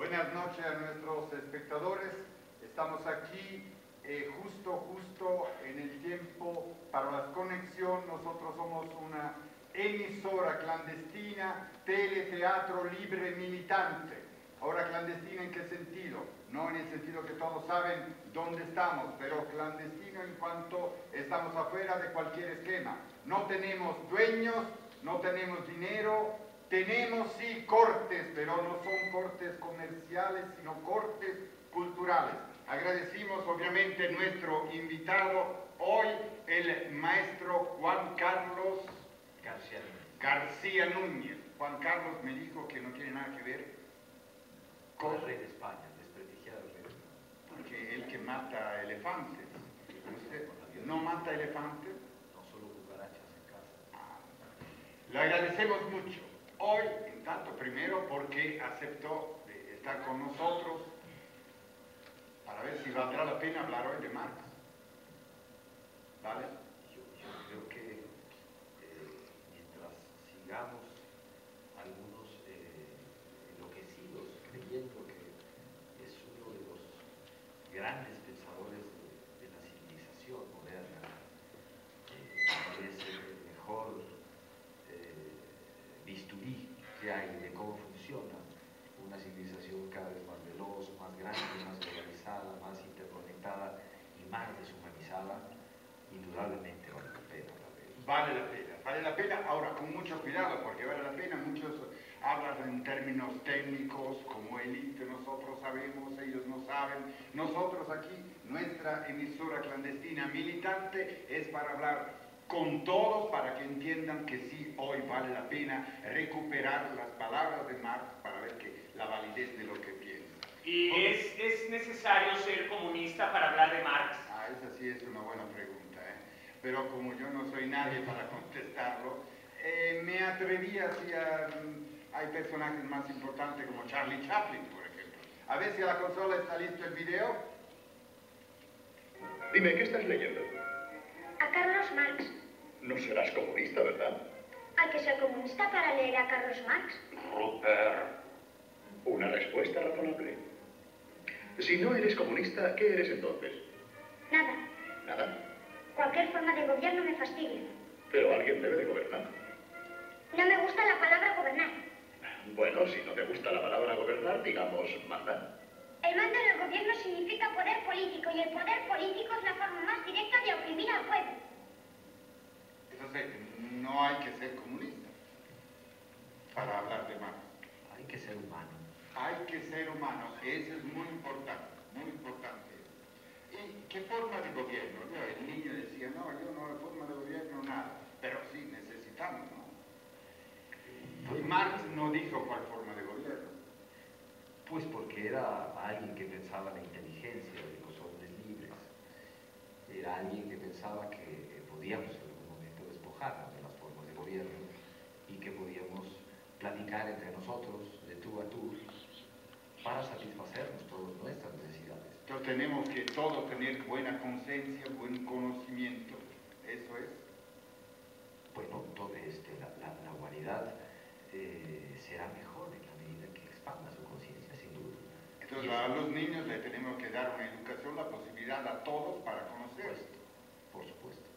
Buenas noches a nuestros espectadores. Estamos aquí justo en el tiempo para la conexión. Nosotros somos una emisora clandestina, teleteatro libre militante. Ahora, clandestina ¿en qué sentido? No en el sentido que todos saben dónde estamos, pero clandestino en cuanto estamos afuera de cualquier esquema. No tenemos dueños, no tenemos dinero. Tenemos sí cortes, pero no son cortes comerciales, sino cortes culturales. Agradecimos obviamente a nuestro invitado hoy, el maestro Juan Carlos García Núñez. Juan Carlos me dijo que no tiene nada que ver con el rey de España, el desprestigiado rey de España. Porque el que mata elefantes. ¿Usted no mata elefantes? No, solo cucarachas en casa. Le agradecemos mucho. Hoy, en tanto, primero porque aceptó estar con nosotros para ver si valdrá la pena hablar hoy de Marx. ¿Vale? Yo creo que mientras sigamos algunos enloquecidos creyendo que es uno de los grandes pensadores de la civilización moderna, es el mejor bisturí que hay de cómo funciona una civilización cada vez más veloz, más grande, más globalizada, más interconectada y más deshumanizada, indudablemente vale la pena. Vale la pena, ahora con mucho cuidado, porque vale la pena. Muchos hablan en términos técnicos, como élite, nosotros sabemos, ellos no saben. Nosotros aquí, nuestra emisora clandestina militante es para hablar con todos, para que entiendan que sí, hoy vale la pena recuperar las palabras de Marx para ver que la validez de lo que piensa. ¿Y es necesario ser comunista para hablar de Marx? Esa sí es una buena pregunta, pero como yo no soy nadie para contestarlo, me atreví hacia... hay personajes más importantes como Charlie Chaplin, por ejemplo. A ver si a la consola está listo el video. Dime, ¿qué estás leyendo? A Carlos Marx. No serás comunista, ¿verdad? Hay que ser comunista para leer a Carlos Marx. Rupert. Una respuesta razonable. Si no eres comunista, ¿qué eres entonces? Nada. ¿Nada? Cualquier forma de gobierno me fastidia. Pero alguien debe de gobernar. No me gusta la palabra gobernar. Bueno, si no te gusta la palabra gobernar, digamos, mandar. El mando en el gobierno significa poder político, y el poder político es la forma más directa de oprimir al pueblo. Entonces, no hay que ser comunista para hablar de Marx. Hay que ser humano. Hay que ser humano, eso es muy importante, muy importante. ¿Y qué forma de gobierno? El niño decía, no, yo no, la forma de gobierno nada, pero sí necesitamos, ¿no? Y Marx no dijo cuál forma de gobierno. Pues porque era alguien que pensaba en la inteligencia de los hombres libres. Era alguien que pensaba que podíamos en algún momento despojarnos de las formas de gobierno y que podíamos platicar entre nosotros, de tú a tú, para satisfacernos todas nuestras necesidades. Entonces tenemos que todos tener buena conciencia, buen conocimiento. ¿Eso es? Bueno, la humanidad será mejor en la medida que expanda su conciencia, sin duda. Entonces a los niños les tenemos que dar una educación, la posibilidad a todos para conocer. Por supuesto.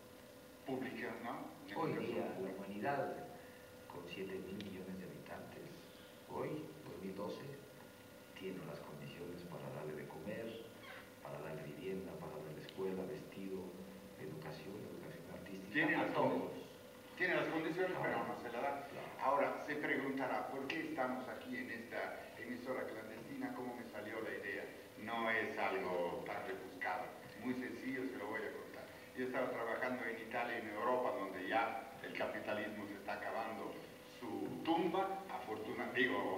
Pública, ¿no? Hoy día la humanidad, con 7.000 millones de habitantes, hoy, 2012, tiene las condiciones para darle de comer, para darle vivienda, para darle escuela, vestido, educación artística, a todos. Tiene las condiciones, pero no se la da. Ahora, se preguntará, ¿por qué estamos aquí en esta emisora clandestina? ¿Cómo me salió la idea? No es algo tan rebuscado, muy sencillo, se lo voy a contar. Yo estaba trabajando en Italia y en Europa, donde ya el capitalismo se está acabando su tumba, afortunadamente.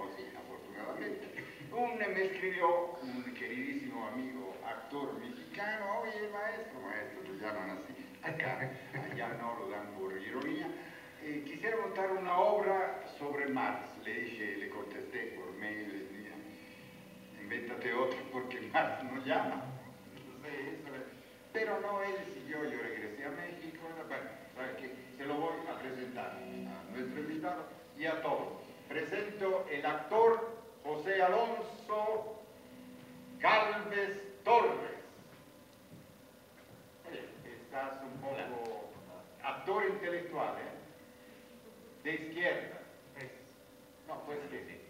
Me escribió un queridísimo amigo, actor mexicano, oye, maestro, lo llaman así, allá no lo dan por ironía. Quisiera montar una obra sobre Marx. Le contesté por mail, le dije, invéntate otro porque Marx no llama. Pero no, él siguió, yo regresé a México, bueno, ¿sabe qué? Se lo voy a presentar a nuestro invitado y a todos. Presento el actor José Alonso Gálvez Torres. Oye, estás un poco actor intelectual, ¿eh? De izquierda. No, pues que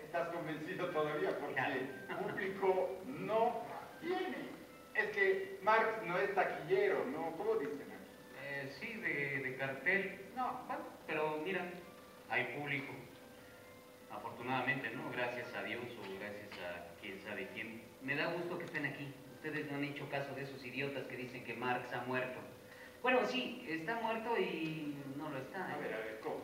estás convencido todavía porque el público no tiene. Es que Marx no es taquillero, ¿no? ¿Cómo dicen aquí? Sí, de cartel. No, bueno, pero mira, hay público. Afortunadamente, ¿no? Gracias a Dios o gracias a quién sabe quién. Me da gusto que estén aquí. Ustedes no han hecho caso de esos idiotas que dicen que Marx ha muerto. Bueno, sí, está muerto y no lo está. A ver, ¿cómo?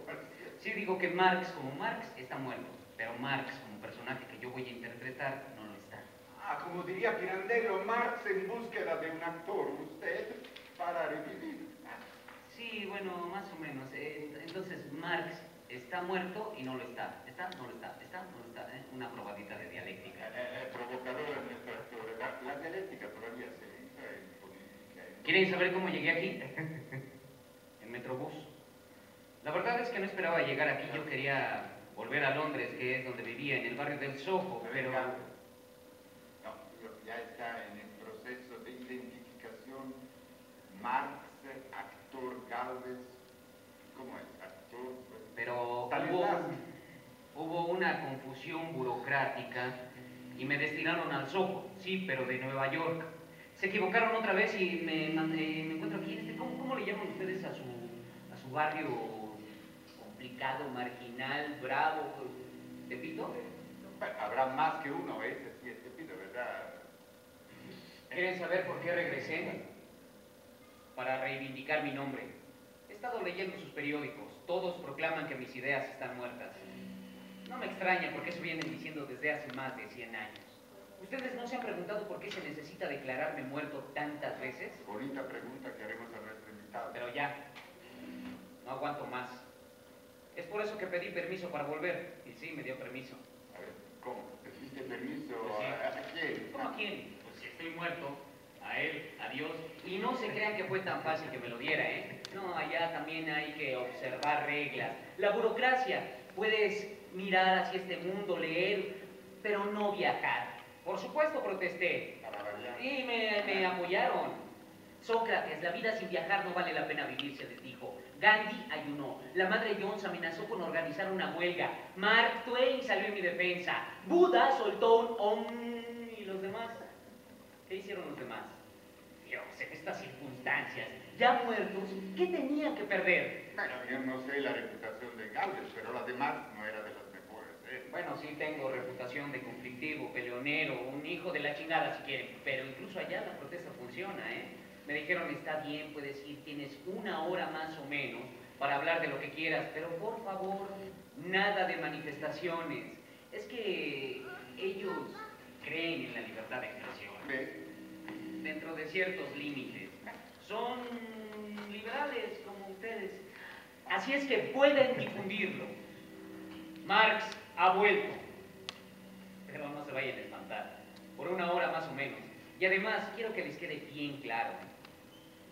Sí, digo que Marx como Marx está muerto, pero Marx como personaje que yo voy a interpretar no lo está. Ah, como diría Pirandello, Marx en búsqueda de un actor, usted para revivir. Sí, bueno, más o menos. Entonces, Marx está muerto y no lo está. ¿Está? No lo está. ¿Está? No lo está. Una probadita de dialéctica. Provocador en nuestra actor. La dialéctica todavía se entra en política. ¿Quieren saber cómo llegué aquí? En Metrobús. La verdad es que no esperaba llegar aquí. Yo quería volver a Londres, que es donde vivía, en el barrio del Soho, pero... No, ya está en el proceso de identificación. Marx, actor Gálvez. ¿Cómo es? Actor. Pero Stanislas. hubo una confusión burocrática y me destinaron al Soho, sí, pero de Nueva York. Se equivocaron otra vez y me encuentro aquí en ¿cómo le llaman ustedes a su barrio complicado, marginal, bravo? ¿Tepito? Bueno, habrá más que uno, ese sí es Tepito, ¿verdad? ¿Quieren saber por qué regresé? Para reivindicar mi nombre. He estado leyendo sus periódicos. Todos proclaman que mis ideas están muertas. No me extraña porque eso vienen diciendo desde hace más de 100 años. ¿Ustedes no se han preguntado por qué se necesita declararme muerto tantas veces? Bonita pregunta que haremos a nuestro invitado. Pero ya, no aguanto más. Es por eso que pedí permiso para volver. Y sí, me dio permiso. A ver, ¿cómo? ¿Pediste permiso Pues sí. a quién? ¿Cómo a quién? Pues si estoy muerto, a él, a Dios. Y no se crean que fue tan fácil que me lo diera, ¿eh? No, allá también hay que observar reglas. La burocracia, puedes mirar hacia este mundo, leer, pero no viajar. Por supuesto protesté. Para variar. Y me apoyaron. Sócrates, la vida sin viajar no vale la pena vivir, se les dijo. Gandhi ayunó. La madre Jones amenazó con organizar una huelga. Mark Twain salió en mi defensa. Buda soltó un om. ¿Y los demás? ¿Qué hicieron los demás? Dios, en estas circunstancias, ya muertos, ¿qué tenían que perder? Bueno, yo no sé la reputación de Gálvez, pero la de Marx no era de las mejores, ¿eh? Bueno, sí tengo reputación de conflictivo, peleonero, un hijo de la chingada si quieren, pero incluso allá la protesta funciona, ¿eh? Me dijeron, está bien, puedes ir, tienes 1 hora más o menos para hablar de lo que quieras, pero por favor, nada de manifestaciones. Es que ellos creen en la libertad de expresión. ¿Ve? Dentro de ciertos límites. Son liberales como ustedes. Así es que pueden difundirlo. Marx ha vuelto. Pero no se vayan a espantar. Por 1 hora más o menos. Y además, quiero que les quede bien claro.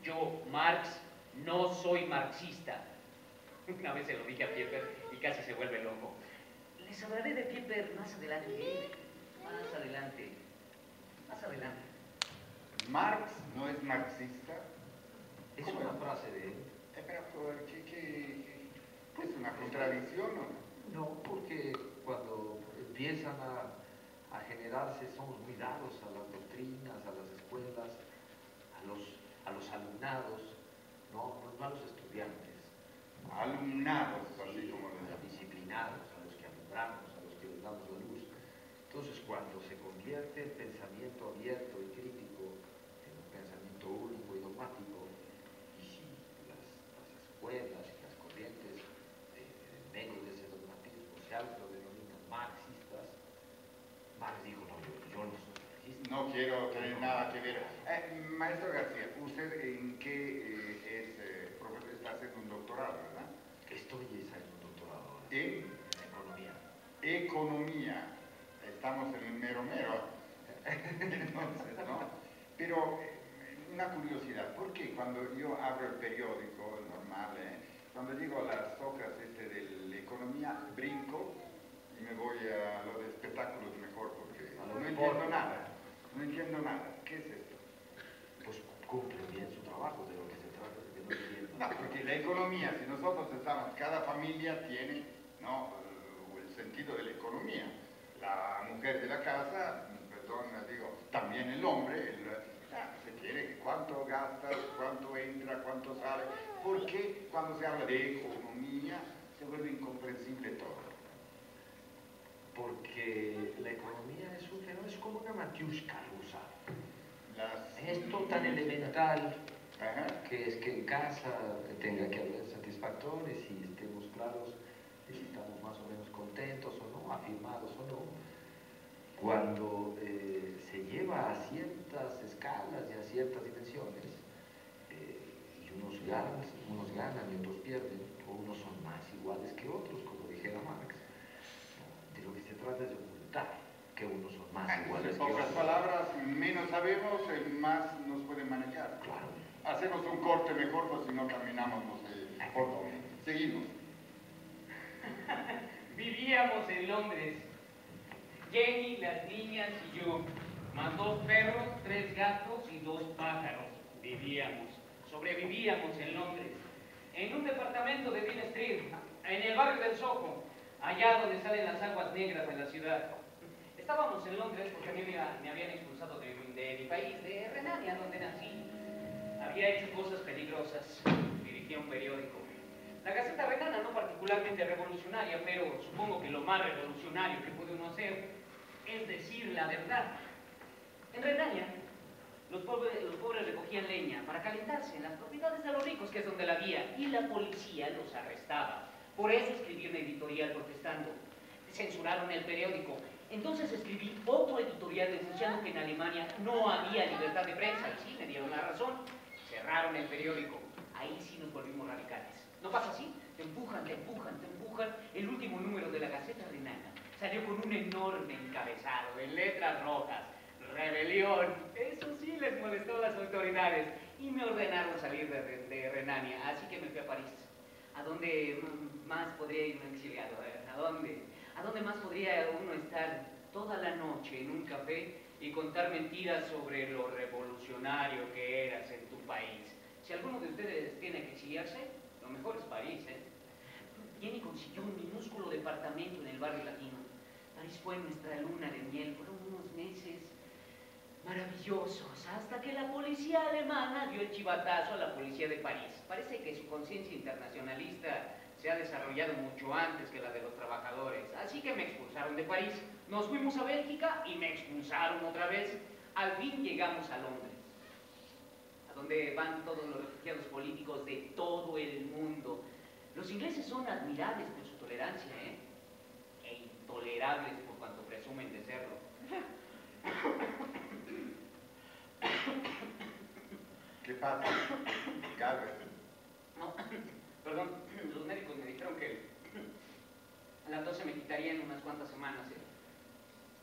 Yo, Marx, no soy marxista. Una vez se lo dije a Pieper y casi se vuelve loco. Les hablaré de Pieper más adelante. Más adelante. Más adelante. Marx no es marxista. Es una frase de él. Pero, pues una contradicción, ¿no? No, porque cuando empiezan a generarse, somos muy dados a las doctrinas, a las escuelas, a los alumnados, no a los estudiantes. Alumnados, así Sí, como a los disciplinados, a los que alumbramos, a los que les damos la luz. Entonces, cuando se convierte el pensamiento abierto y crítico en un pensamiento único y dogmático, y si las escuelas y las corrientes en medio de ese dogmatismo se autodenominan marxistas, Marx dijo, no, yo no soy marxista. No quiero tener nada que ver. Maestro García, ¿usted en qué profesor? Está haciendo un doctorado, ¿verdad? Estoy haciendo un doctorado ahora En economía. economía. Estamos en el mero mero. Entonces, ¿no? Pero una curiosidad, ¿por qué cuando yo abro el periódico normal, cuando llego a las hojas de la economía, brinco y me voy a lo de espectáculos mejor porque no entiendo nada? No entiendo nada. ¿Qué es esto? Pues cumplen bien su trabajo, de lo que se trata, de que no entiendan. No, porque la economía, si nosotros estamos, cada familia tiene, ¿no?, el sentido de la economía. La mujer de la casa, perdón, digo, también el hombre, se quiere cuánto gastas, cuánto entra, cuánto sale, porque cuando se habla de economía se vuelve incomprensible todo. Porque la economía es un fenómeno, es como una matiushka rusa. Las... Esto tan elemental Ajá. que es que en casa tenga que haber satisfactores y estemos claros de si estamos más o menos contentos o no, afirmados o no. Cuando se lleva a ciertas escalas y a ciertas dimensiones, y unos ganan y otros pierden, o unos son más iguales que otros, como dijera Marx, ¿no? De lo que se trata es de ocultar que unos son más iguales En que otros. pocas palabras, menos sabemos, más nos pueden manejar. Claro. Hacemos un corte mejor, pues si no caminamos, no sé, por dónde. Seguimos. Vivíamos en Londres. Jenny, las niñas y yo. Más 2 perros, 3 gatos y 2 pájaros. Sobrevivíamos en Londres. En un departamento de Dean Street, en el barrio del Soho, allá donde salen las aguas negras de la ciudad. Estábamos en Londres porque a mí me habían expulsado de mi país, de Renania, donde nací. Había hecho cosas peligrosas. Dirigía un periódico. La Gaceta Renana, no particularmente revolucionaria, pero supongo que lo más revolucionario que puede uno hacer es decir la verdad. En Renania, los pobres recogían leña para calentarse en las propiedades de los ricos, que es donde la había, y la policía los arrestaba. Por eso escribí una editorial protestando. Censuraron el periódico. Entonces escribí otro editorial denunciando que en Alemania no había libertad de prensa, y sí, me dieron la razón. Cerraron el periódico. Ahí sí nos volvimos radicales. ¿No pasa así? Te empujan, te empujan, te empujan. El último número de la Gaceta Renana salió con un enorme encabezado en letras rojas. Rebelión. Eso sí les molestó a las autoridades y me ordenaron salir de Renania. Así que me fui a París. ¿A dónde más podría irme exiliado? ¿A dónde? ¿A dónde más podría uno estar toda la noche en un café y contar mentiras sobre lo revolucionario que eras en tu país? Si alguno de ustedes tiene que exiliarse, lo mejor es París, ¿eh? Jenny consiguió un minúsculo departamento en el barrio latino. París fue nuestra luna de miel. Fueron unos meses maravillosos, hasta que la policía alemana dio el chivatazo a la policía de París. Parece que su conciencia internacionalista se ha desarrollado mucho antes que la de los trabajadores. Así que me expulsaron de París. Nos fuimos a Bélgica y me expulsaron otra vez. Al fin llegamos a Londres, a donde van todos los refugiados políticos de todo el mundo. Los ingleses son admirables por su tolerancia, e intolerables por cuanto presumen de serlo. ¿Qué pasa? Galvez. No, perdón, los médicos me dijeron que la tos se me quitaría en unas cuantas semanas.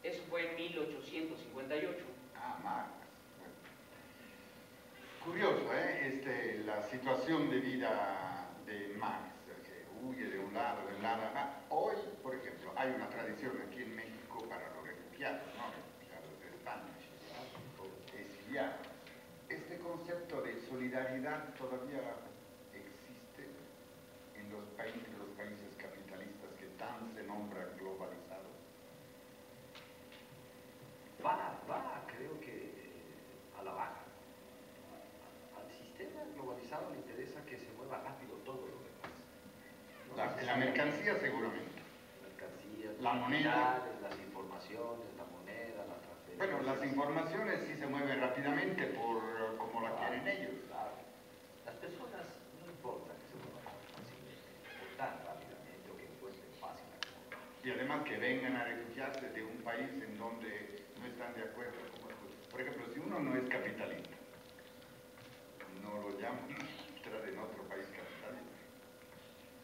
Eso fue en 1858. Ah, Marx. Bueno. Curioso, la situación de vida de Marx, que huye de un lado, del lado. Hoy, por ejemplo, hay una tradición aquí en México para los refugiados, ¿no? Refugiados de España, exiliados. Este concepto de solidaridad todavía existe en los países capitalistas que tan se nombran globalizados. Va, creo que a la baja. Al sistema globalizado le interesa que se mueva rápido todo lo demás. La mercancía seguramente. Mercancías, la moneda, las informaciones, la moneda, la transferencia. Bueno, las informaciones sí se mueven rápidamente por como la quieren ellos. Claro. Las personas no importa que se muevan fácilmente, o tan rápidamente o que encuentren fácil acomodar. Y además que vengan a refugiarse de un país en donde no están de acuerdo. Por ejemplo, si uno no es capitalista, no lo llaman entrar en otro país capitalista.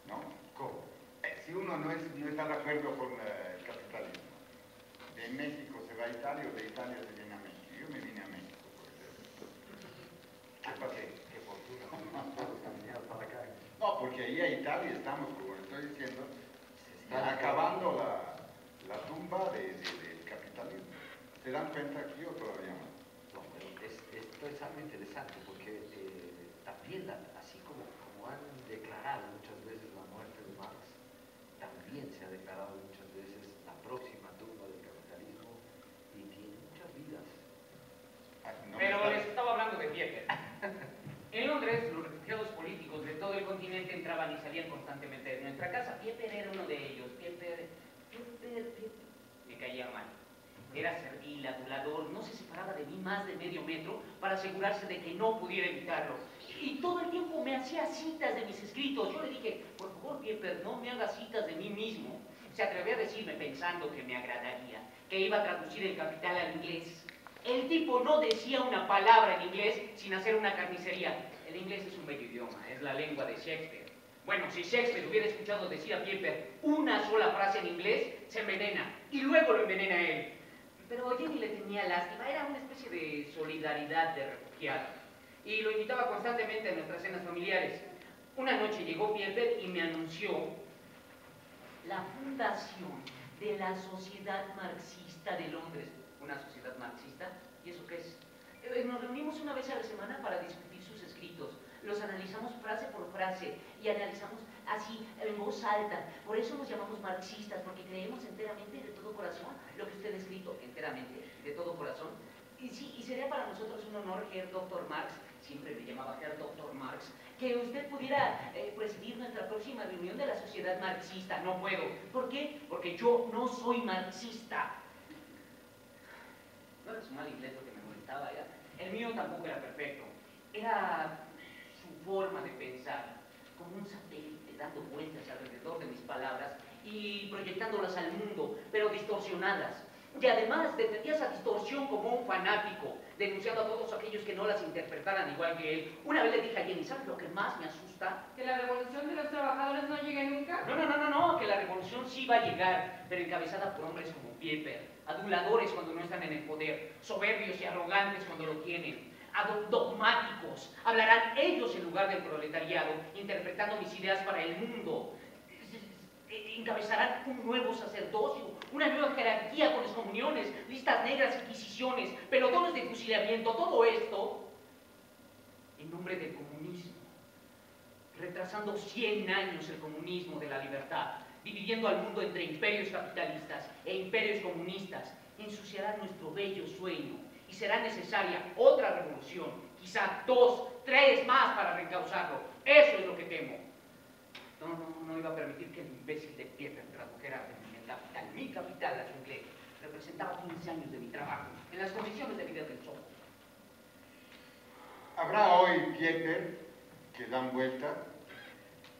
¿No? ¿Cómo? Si uno no está de acuerdo con el capitalismo, de México se va a Italia o de Italia se viene a México. Yo me vine a México, por ejemplo. ¿Qué pasó? Qué fortuna, todos caminados para acá. No, porque ahí a Italia estamos, como le estoy diciendo, Se está acabando la tumba del capitalismo. ¿Se dan cuenta aquí o todavía no? No, pero esto es algo interesante porque también, así como han declarado muchas veces la muerte de Marx, también se ha declarado muchas veces la próxima tumba del capitalismo y tiene muchas vidas. Pero les estaba hablando de Pieper. En Londres, los refugiados políticos de todo el continente entraban y salían constantemente de nuestra casa. Pieper era uno de ellos. Pieper me caía mal. Era servil, adulador, no se separaba de mí más de medio metro para asegurarse de que no pudiera evitarlo. Y todo el tiempo me hacía citas de mis escritos. Yo le dije, por favor, Pieper, no me hagas citas de mí mismo. Se atrevió a decirme, pensando que me agradaría, que iba a traducir El Capital al inglés. El tipo no decía una palabra en inglés sin hacer una carnicería. El inglés es un bello idioma, es la lengua de Shakespeare. Bueno, si Shakespeare hubiera escuchado decir a Pieper una sola frase en inglés, se envenena, y luego lo envenena a él. Pero Jenny le tenía lástima, era una especie de solidaridad de refugiado. Y lo invitaba constantemente a nuestras cenas familiares. Una noche llegó Pieper y me anunció la fundación de la Sociedad Marxista de Londres. ¿Una sociedad marxista? ¿Y eso qué es? Nos reunimos una vez a la semana para discutir sus escritos. Los analizamos frase por frase y analizamos así, en voz alta. Por eso nos llamamos marxistas, porque creemos enteramente y de todo corazón lo que usted ha escrito, enteramente, de todo corazón. Y sí, y sería para nosotros un honor, Herr Dr. Marx, siempre me llamaba Herr Dr. Marx, que usted pudiera presidir nuestra próxima reunión de la Sociedad Marxista. No puedo. ¿Por qué? Porque yo no soy marxista. No era su mal inglés lo que me molestaba, el mío tampoco era perfecto. Era su forma de pensar, como un satélite dando vueltas alrededor de mis palabras y proyectándolas al mundo, pero distorsionadas. Y además defendía esa distorsión como un fanático, denunciando a todos aquellos que no las interpretaran igual que él. Una vez le dije a Jenny, ¿sabes lo que más me asusta? ¿Que la revolución de los trabajadores no llegue nunca? No, que la revolución sí va a llegar, pero encabezada por hombres como Pieper, aduladores cuando no están en el poder, soberbios y arrogantes cuando lo tienen, dogmáticos. Hablarán ellos en lugar del proletariado, interpretando mis ideas para el mundo. Encabezarán un nuevo sacerdocio, una nueva jerarquía con excomuniones, listas negras, inquisiciones, pelotones de fusilamiento, todo esto en nombre del comunismo, retrasando 100 años el comunismo de la libertad, dividiendo al mundo entre imperios capitalistas e imperios comunistas. Ensuciará nuestro bello sueño y será necesaria otra revolución, quizá 2, 3 más para reencauzarlo. Eso es lo que temo. No iba a permitir que el imbécil de Pieper tradujera El Capital, mi capital, a su inglés. Representaba 15 años de mi trabajo, en las condiciones de vida del sol. ¿Habrá hoy Pieper que dan vuelta?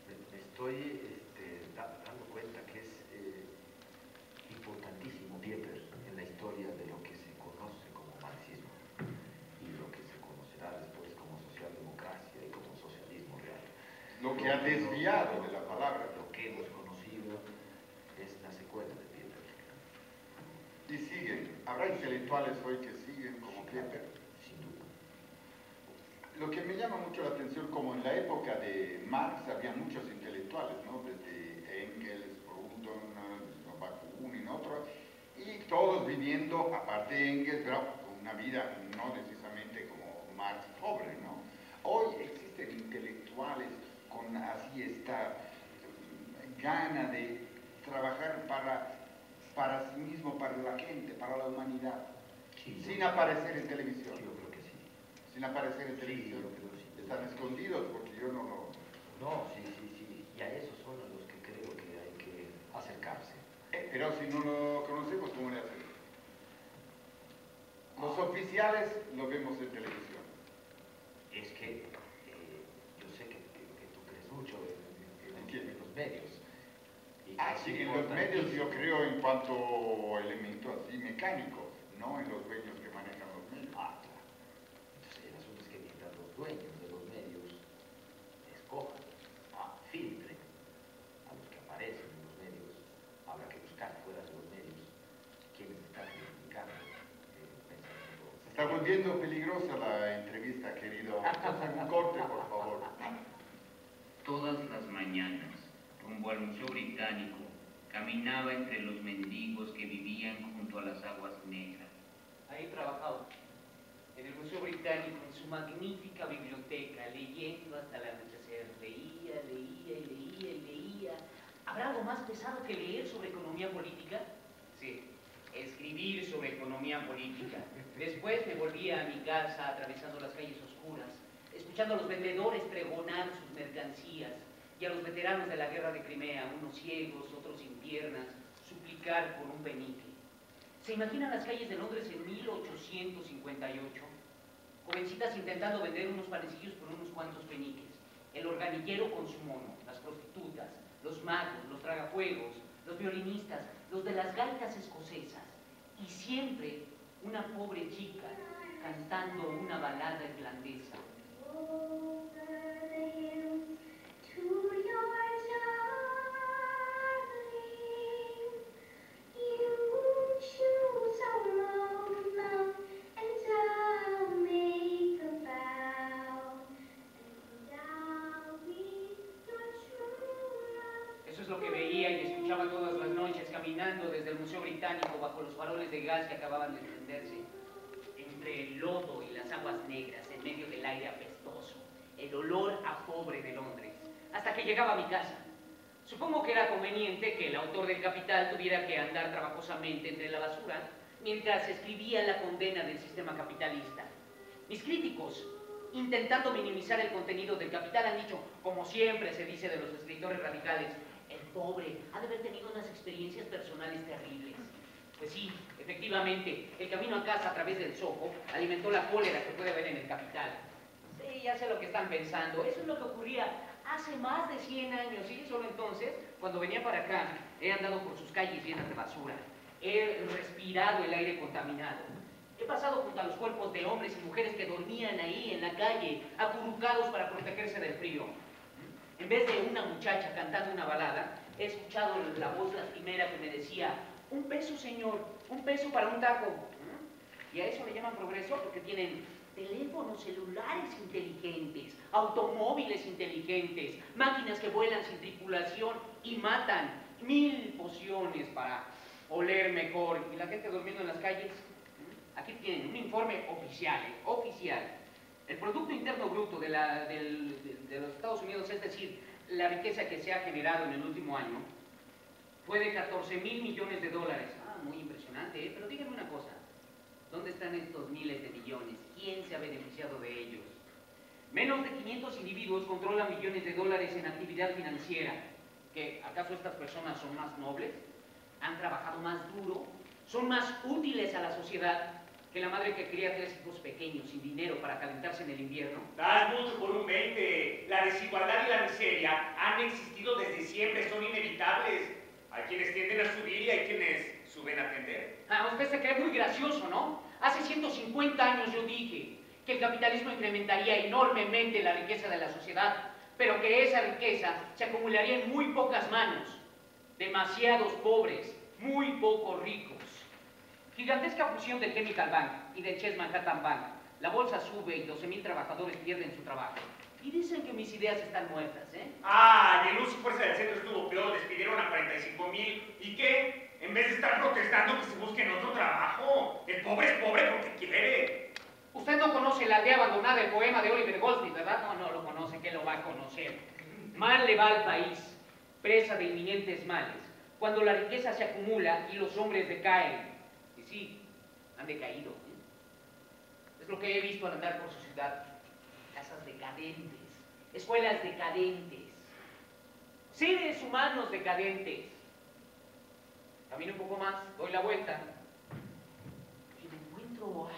Me estoy dando cuenta que es importantísimo Pieper en la historia de lo que se conoce como marxismo y lo que se conocerá después como socialdemocracia y como socialismo real. Lo que ha desviado de la palabra. Lo que hemos conocido es la secuela de Pieper. Y siguen. ¿Habrá intelectuales hoy que siguen como Pieper? Sin duda. Lo que me llama mucho la atención, como en la época de Marx había muchos intelectuales, ¿no? Desde Engels, Proudhon, Bakunin, otros, y todos viviendo, aparte de Engels, pero una vida no necesariamente como Marx pobre, ¿no? Hoy existen intelectuales con así esta gana de trabajar para sí mismo, para la gente, para la humanidad, Sí, sin aparecer en televisión. Yo creo que sí. Sin aparecer en televisión. yo creo que sí. Están escondidos porque yo no lo... No, sí. Y a esos son a los que creo que hay que acercarse. Pero si no lo conocemos, ¿cómo le hacemos? Los oficiales lo vemos en televisión. Es que yo sé que tú crees mucho en los medios. Y que Sí, es en los medios yo importantísimo. creo en cuanto elemento así mecánico, no en los dueños que manejan los medios. Claro. Entonces el asunto es que mientras los dueños de los medios escojan, filtren a los que aparecen en los medios, habrá que buscar fuera de los medios quienes están criticando el pensamiento. Se está volviendo peligrosa la entrevista, querido. Entonces, un corte, por favor. Todas las mañanas, rumbo al Museo Británico, caminaba entre los mendigos que vivían junto a las aguas negras. Ahí trabajaba, en el Museo Británico, en su magnífica biblioteca, leyendo hasta el anochecer. Leía, leía y leía y leía. ¿Habrá algo más pesado que leer sobre economía política? Sí, escribir sobre economía política. Después me volvía a mi casa atravesando las calles oscuras, escuchando a los vendedores pregonar sus mercancías y a los veteranos de la guerra de Crimea, unos ciegos, otros sin piernas, suplicar por un penique. ¿Se imaginan las calles de Londres en 1858? Jovencitas intentando vender unos panecillos por unos cuantos peniques. El organillero con su mono, las prostitutas, los magos, los tragafuegos, los violinistas, los de las gaitas escocesas. Y siempre una pobre chica cantando una balada irlandesa. Eso es lo que veía y escuchaba todas las noches caminando desde el Museo Británico bajo los faroles de gas que acababan de encenderse, entre el lodo y las aguas negras, en medio del aire apestoso, el olor a pobre de Londres, hasta que llegaba a mi casa. Supongo que era conveniente que el autor del Capital tuviera que andar trabajosamente entre la basura mientras escribía la condena del sistema capitalista. Mis críticos, intentando minimizar el contenido del Capital, han dicho, como siempre se dice de los escritores radicales, el pobre ha de haber tenido unas experiencias personales terribles. Pues sí, efectivamente, el camino a casa a través del Soho alimentó la cólera que puede haber en el Capital. Sí, ya sé lo que están pensando. Eso es lo que ocurría hace más de 100 años, ¿sí? Solo entonces, cuando venía para acá, he andado por sus calles llenas de basura. He respirado el aire contaminado. He pasado junto a los cuerpos de hombres y mujeres que dormían ahí en la calle, acurrucados para protegerse del frío. En vez de una muchacha cantando una balada, he escuchado la voz lastimera que me decía, un peso, señor, un peso para un taco. Y a eso le llaman progreso porque tienen teléfonos celulares inteligentes, automóviles inteligentes, máquinas que vuelan sin tripulación y matan, 1000 pociones para oler mejor, y la gente durmiendo en las calles. Aquí tienen un informe oficial, oficial. El Producto Interno Bruto de los Estados Unidos, es decir, la riqueza que se ha generado en el último año, fue de 14.000 millones de dólares. Ah, muy impresionante, ¿eh? Pero díganme una cosa, ¿dónde están estos miles de millones? ¿Quién se ha beneficiado de ellos? Menos de 500 individuos controlan millones de dólares en actividad financiera. ¿Qué? ¿Acaso estas personas son más nobles? ¿Han trabajado más duro? ¿Son más útiles a la sociedad que la madre que cría 3 hijos pequeños sin dinero para calentarse en el invierno? Das mucho por un 20. La desigualdad y la miseria han existido desde siempre, son inevitables. Hay quienes tienden a subir y hay quienes suben a tender. Ah, usted se cree muy gracioso, ¿no? Hace 150 años yo dije que el capitalismo incrementaría enormemente la riqueza de la sociedad, pero que esa riqueza se acumularía en muy pocas manos. Demasiados pobres, muy pocos ricos. Gigantesca fusión del Chemical Bank y del Chase Manhattan Bank. La bolsa sube y 12.000 trabajadores pierden su trabajo. Y dicen que mis ideas están muertas, ¿eh? Ah, y el uso y fuerza del centro estuvo peor, despidieron a 45.000. ¿Y qué? En vez de estar protestando que se busquen otro trabajo. El pobre es pobre porque quiere. Usted no conoce La aldea abandonada, el poema de Oliver Goldsmith, ¿verdad? No, no lo conoce, ¿qué lo va a conocer? Mal le va al país, presa de inminentes males, cuando la riqueza se acumula y los hombres decaen. Y sí, han decaído, ¿eh? Es lo que he visto al andar por su ciudad. Casas decadentes, escuelas decadentes, seres humanos decadentes. Camino un poco más, doy la vuelta y me encuentro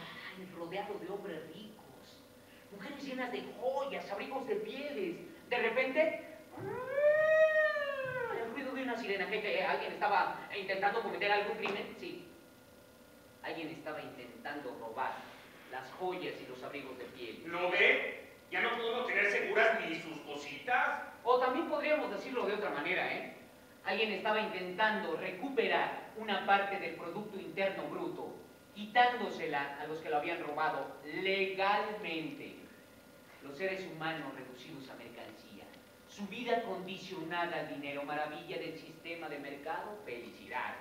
rodeado de hombres ricos, mujeres llenas de joyas, abrigos de pieles. De repente, el ruido de una sirena. ¿Que alguien estaba intentando cometer algún crimen? Sí. Alguien estaba intentando robar las joyas y los abrigos de piel. ¿No ve? Ya no podemos tener seguras ni sus cositas. O también podríamos decirlo de otra manera, ¿eh? Alguien estaba intentando recuperar una parte del Producto Interno Bruto, quitándosela a los que lo habían robado legalmente. Los seres humanos reducidos a mercancía, su vida condicionada al dinero, maravilla del sistema de mercado, felicidades.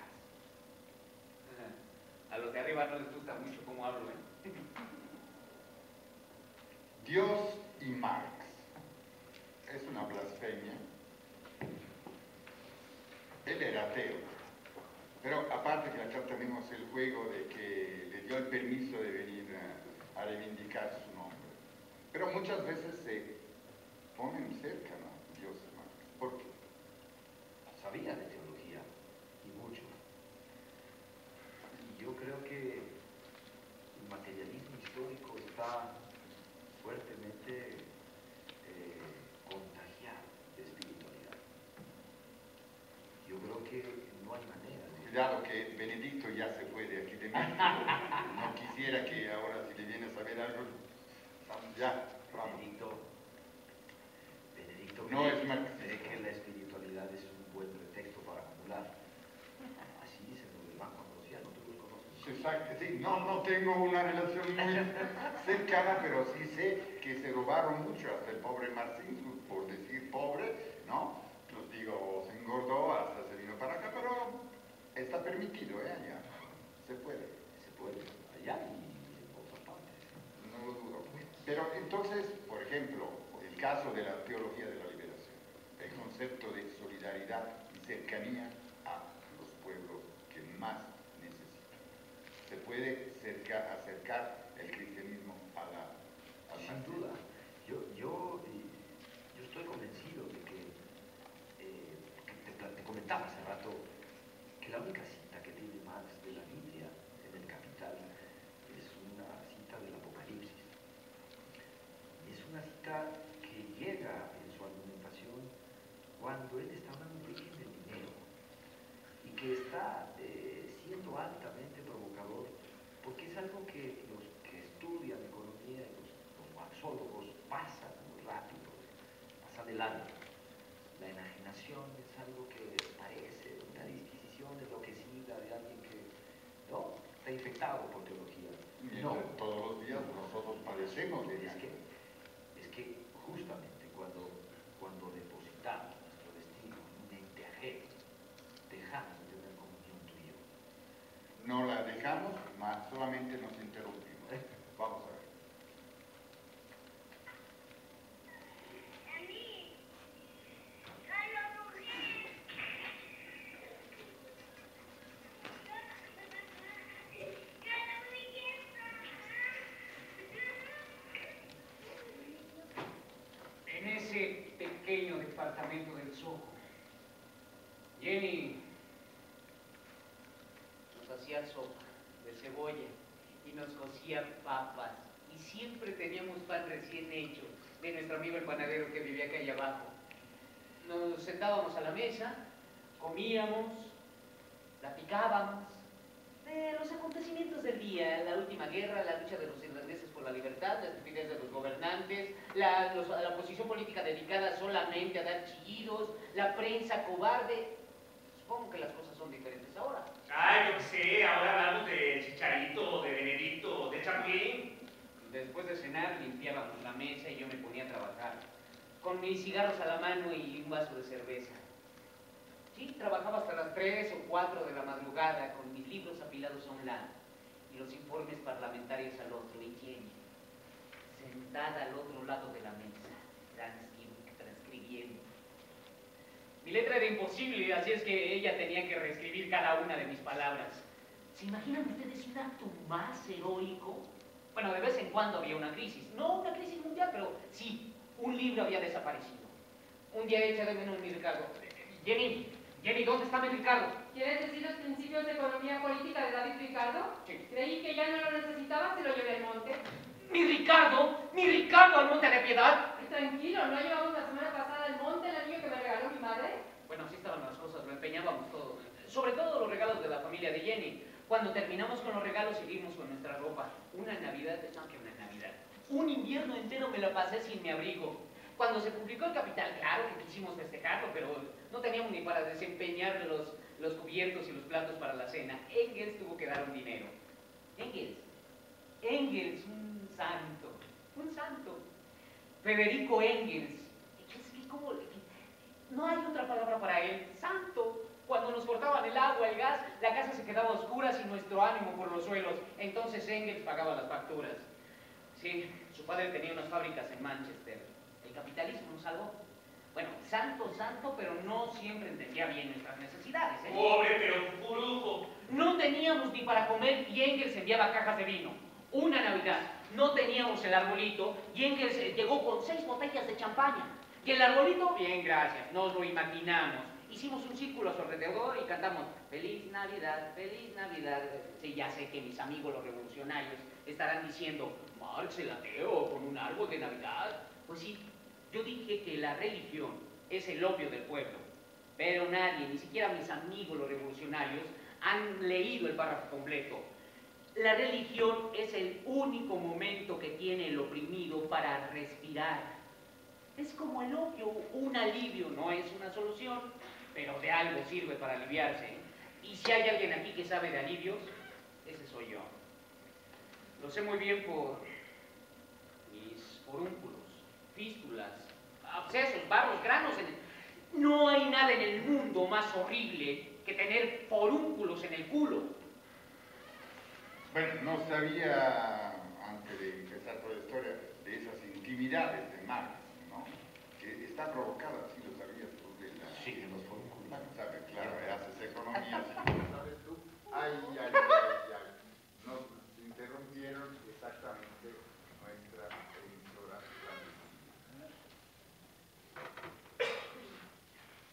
A los de arriba lugar no les gusta mucho cómo hablo, ¿eh? Dios y Marx. Es una blasfemia. Él era ateo. Pero aparte que acá tenemos el juego de que le dio el permiso de venir a reivindicar su nombre. Pero muchas veces se ponen cerca, ¿no? Dios y Marx. ¿Por qué? Sabía de teología, y mucho. Y yo creo que el materialismo histórico está fuertemente contagiado de espiritualidad. Yo creo que no hay manera de... Cuidado que Benedicto ya se fue de aquí de México. No quisiera que ahora si le viene a saber algo, ya, vamos. Benedicto No es Marx. cree que la espiritualidad es un buen pretexto para acumular. Así dicen los del Banco Ambrosiano, tú los conoces. Exacto, sí, no tengo una relación muy cercana, pero sí sé que se robaron mucho, hasta el pobre Marcinkus, por decir pobre, ¿no? Los digo, se engordó, hasta se vino para acá, pero está permitido, allá, se puede. Se puede, allá y en otras partes. No lo dudo. Pero entonces, por ejemplo, el caso de la teología de la liberación, el concepto de solidaridad y cercanía a los pueblos que más necesitan. Se puede acercar el cristianismo al Sin duda. Yo estoy convencido de que te comentaba hace rato que la única cita que tiene Marx de la Biblia en el Capital es una cita del Apocalipsis. Y es una cita que llega en su argumentación cuando él está hablando de origen del dinero y que está siendo altamente provocador porque es algo que los que estudian economía y los marxólogos pasan muy rápido, pasan de largo. La enajenación es algo que parece una disquisición enloquecida de alguien que no está infectado por teología. No, todos los días nosotros padecemos de es que justamente cuando depositamos nuestro destino en un ente ajeno, dejamos de tener comunión tú y yo. No la dejamos, solamente nos interrumpimos. Vamos a ver. En ese pequeño departamento del Soho, Jenny nos hacía sopa de cebolla y nos cocía papas y siempre teníamos pan recién hecho de nuestro amigo el panadero que vivía acá allá abajo. Nos sentábamos a la mesa, comíamos, platicábamos de los acontecimientos del día, la última guerra, la lucha de los irlandeses por la libertad, la estupidez de los gobernantes, la oposición política dedicada solamente a dar chillidos, la prensa cobarde. Supongo que las cosas son diferentes ahora. Ay, yo qué sé, ahora hablamos de Chicharito, de Benedicto, de Chapulín. Después de cenar limpiábamos la mesa y yo me ponía a trabajar, con mis cigarros a la mano y un vaso de cerveza. Sí, trabajaba hasta las 3 o 4 de la madrugada con mis libros apilados a un lado y los informes parlamentarios al otro, y Jenny, sentada al otro lado de la mesa, transcribiendo. Mi letra era imposible, así es que ella tenía que reescribir cada una de mis palabras. ¿Se imaginan ustedes un acto más heroico? Bueno, de vez en cuando había una crisis, no una crisis mundial, pero sí, un libro había desaparecido. Un día echa de menos mi Ricardo. Jenny, ¿dónde está mi Ricardo? ¿Quieres decir los principios de economía política de David Ricardo? Sí. Creí que ya no lo necesitaba, se lo llevé al monte. ¡Mi Ricardo al monte de piedad! Tranquilo, ¿no llevamos la semana pasada al monte el anillo que me regaló mi madre? Bueno, así estaban las cosas, lo empeñábamos todo. Sobre todo los regalos de la familia de Jenny. Cuando terminamos con los regalos seguimos con nuestra ropa. Una Navidad, no que una Navidad. Un invierno entero me la pasé sin mi abrigo. Cuando se publicó el Capital, claro que quisimos festejarlo, pero no teníamos ni para desempeñar los cubiertos y los platos para la cena. Engels tuvo que dar un dinero. Engels, un santo. Federico Engels. ¿Cómo? No hay otra palabra para él. Santo. Cuando nos cortaban el agua, el gas, la casa se quedaba a oscuras y nuestro ánimo por los suelos. Entonces Engels pagaba las facturas. Sí, su padre tenía unas fábricas en Manchester. El capitalismo nos salvó. Bueno, santo, pero no siempre entendía bien nuestras necesidades, ¿eh? Pobre, pero furujo. No teníamos ni para comer y Engels enviaba cajas de vino. Una Navidad, no teníamos el arbolito y Engels llegó con 6 botellas de champaña. Y el arbolito, bien, gracias, nos lo imaginamos. Hicimos un círculo a su alrededor y cantamos Feliz Navidad, Feliz Navidad. Sí, ya sé que mis amigos los revolucionarios estarán diciendo Marx el ateo con un árbol de Navidad. Pues sí, yo dije que la religión es el opio del pueblo, pero nadie, ni siquiera mis amigos los revolucionarios, han leído el párrafo completo. La religión es el único momento que tiene el oprimido para respirar. Es como el opio, un alivio, no es una solución, pero de algo sirve para aliviarse. Y si hay alguien aquí que sabe de alivios, ese soy yo. Lo sé muy bien por mis forúnculos, fístulas, abscesos, barros, granos. No hay nada en el mundo más horrible que tener forúnculos en el culo. Bueno, no sabía, antes de empezar toda la historia, de esas intimidades de Marx, ¿no? Que está provocada, sí lo sabías tú, de la... Sí, de los forúnculos. Bueno, sabes, claro, haces economía, sí, lo sabes tú. Ay. Nos interrumpieron exactamente nuestra emisora clandestina.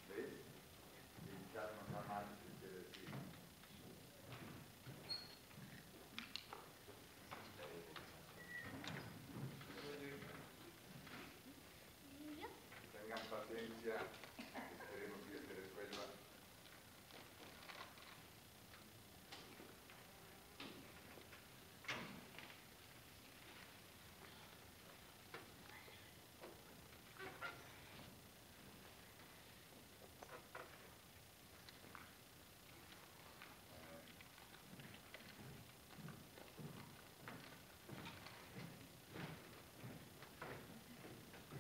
¿Ves? Echarnos a Marx, quiere decir. Tengan paciencia, esperemos que se resuelva.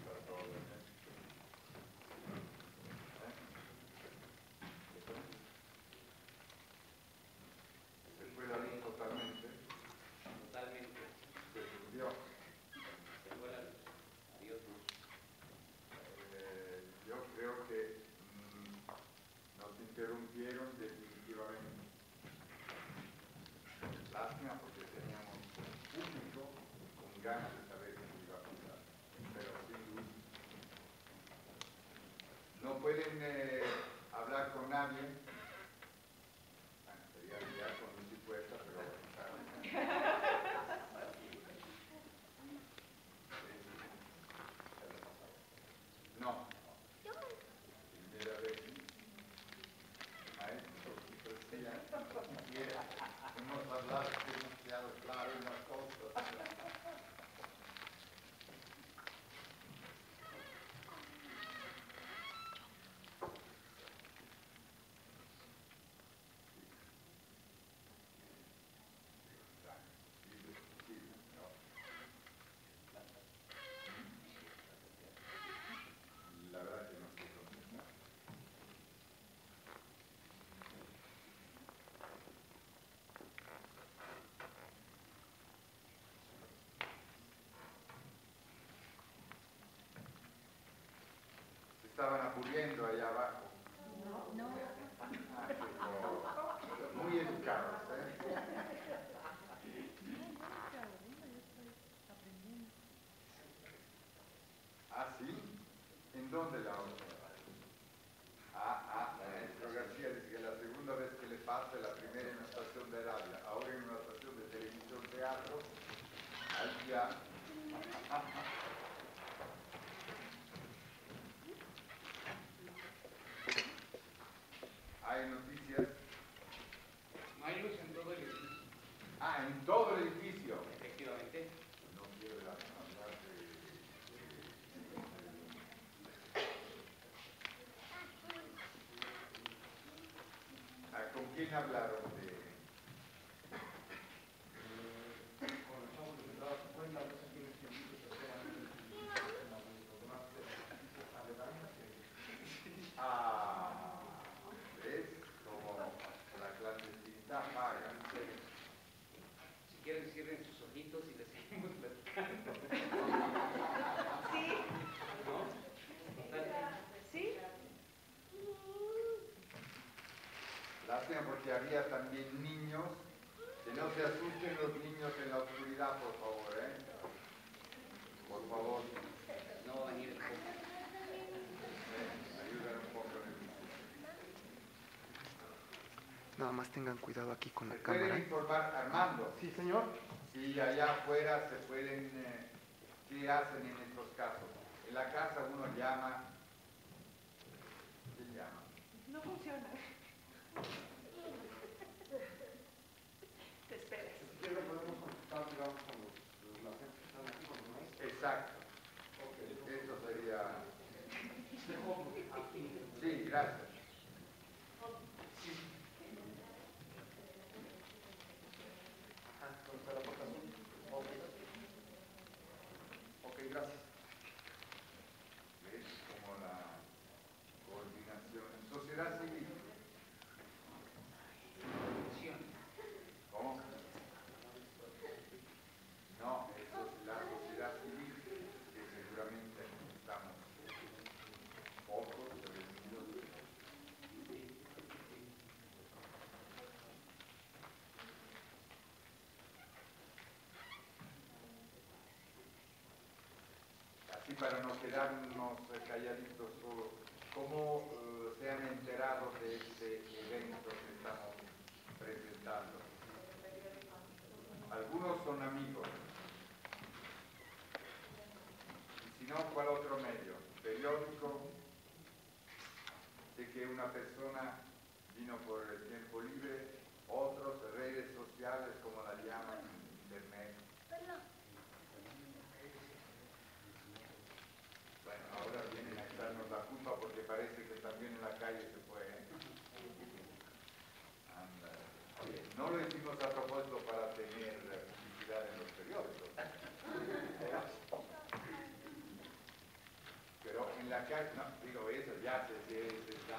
Para todos, se fue la luz totalmente, Totalmente. se fundió. Se fue la luz. Adiós, luz. Yo creo que nos interrumpieron definitivamente. Lástima porque teníamos un público con ganas de saber qué iba a pasar, pero sin luz. No pueden hablar con nadie. Bueno, sería ya con luz y puerta, pero no. Primera vez. Maestro, Cristina, hemos hablado demasiado claro en las cosas. La verdad que no sé contestar. Se estaban aburriendo allá abajo. No. Ah, qué horror. Muy educados, ¿eh? ¿Ah, sí? ¿En dónde la otra? Maestro García dice que la segunda vez que le pasa, la primera en una estación de radio, ahora en una estación de televisión teatro, ahí ya. Hay noticias. No hay luz en todo el edificio. Ah, en todo el edificio. Efectivamente. No quiero hablar de... ¿Con quién hablaron de...? Ah, ¿ves? porque había también niños. Que no se asusten los niños en la oscuridad, por favor, ¿eh? Por favor. No va a venir el foco. Ayúdame un poco en el... Nada más tengan cuidado aquí con la ¿Se cámara. pueden informar, Armando? Sí, señor. Si allá afuera se pueden... ¿qué hacen en estos casos? En la casa uno llama... ¿Qué llama? No funciona. Te esperes. Exacto. Eso sería... Sí, gracias. Ok, gracias. Es como la coordinación. Sociedad civil. ¿Cómo? No, eso es la sociedad civil, que seguramente estamos pocos reunidos. Así para no quedarnos calladitos solo, ¿cómo se han enterado de este evento que estamos presentando? Algunos son amigos. Y si no, ¿cuál otro medio? Periódico. Sé que una persona vino por el tiempo libre, otros redes sociales, como la llaman, internet. Bueno, ahora vienen a echarnos la culpa porque parece que también en la calle se fue. Anda. No lo hicimos a propósito para tener publicidad en los periódicos. Pero en la calle, no, digo eso, ya se está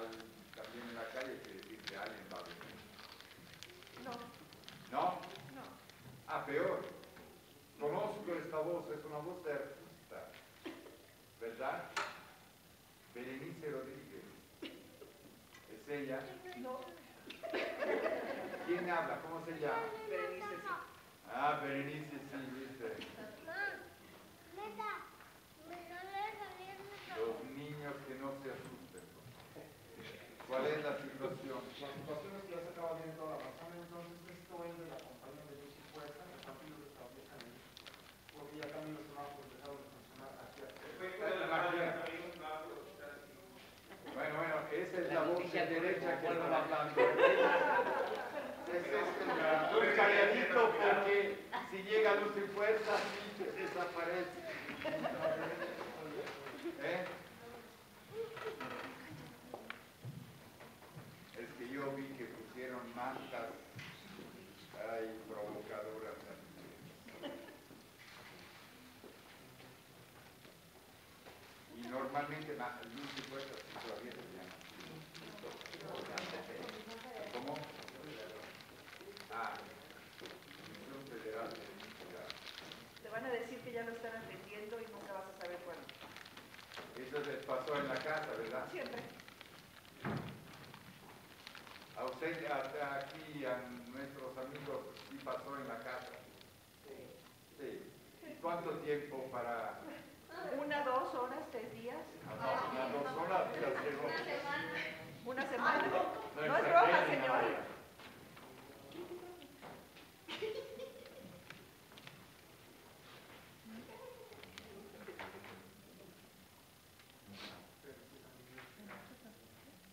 también en la calle, quiere decir que alguien va a venir. No. ¿No? No. Ah, peor. Conozco esta voz, es una voz de artista, ¿verdad? Berenice Rodríguez. ¿Es ella? No. ¿Quién habla? ¿Cómo se llama? Berenice, sí. Ah, Berenice, sí, viste. Los niños que no se asusten. ¿Cuál es la situación? La situación es que ya se acaba viendo toda la razón, entonces esto es de la compañía de luz y fuerza, que también lo establecen porque ya también los semáforos dejaron de funcionar aquí. Bueno, esa es la voz de derecha que está hablando. Muy calladito porque si llega luz y fuerza, sí, desaparece. ¿Eh? Es que yo vi que pusieron mantas ahí provocadoras. Y normalmente luz y fuerza sí todavía se llama. ¿Cómo? Ah, Comisión Federal de Electricidad. Te van a decir que ya lo están atendiendo y nunca vas a saber cuándo. Eso les pasó en la casa, ¿verdad? Siempre. A usted, aquí, a nuestros amigos, sí pasó en la casa. Sí. ¿Y cuánto tiempo para...? 1, 2 horas, 3 días. Unas 2 horas, ya llegó. Una semana. No es exagere, broma, señor. María.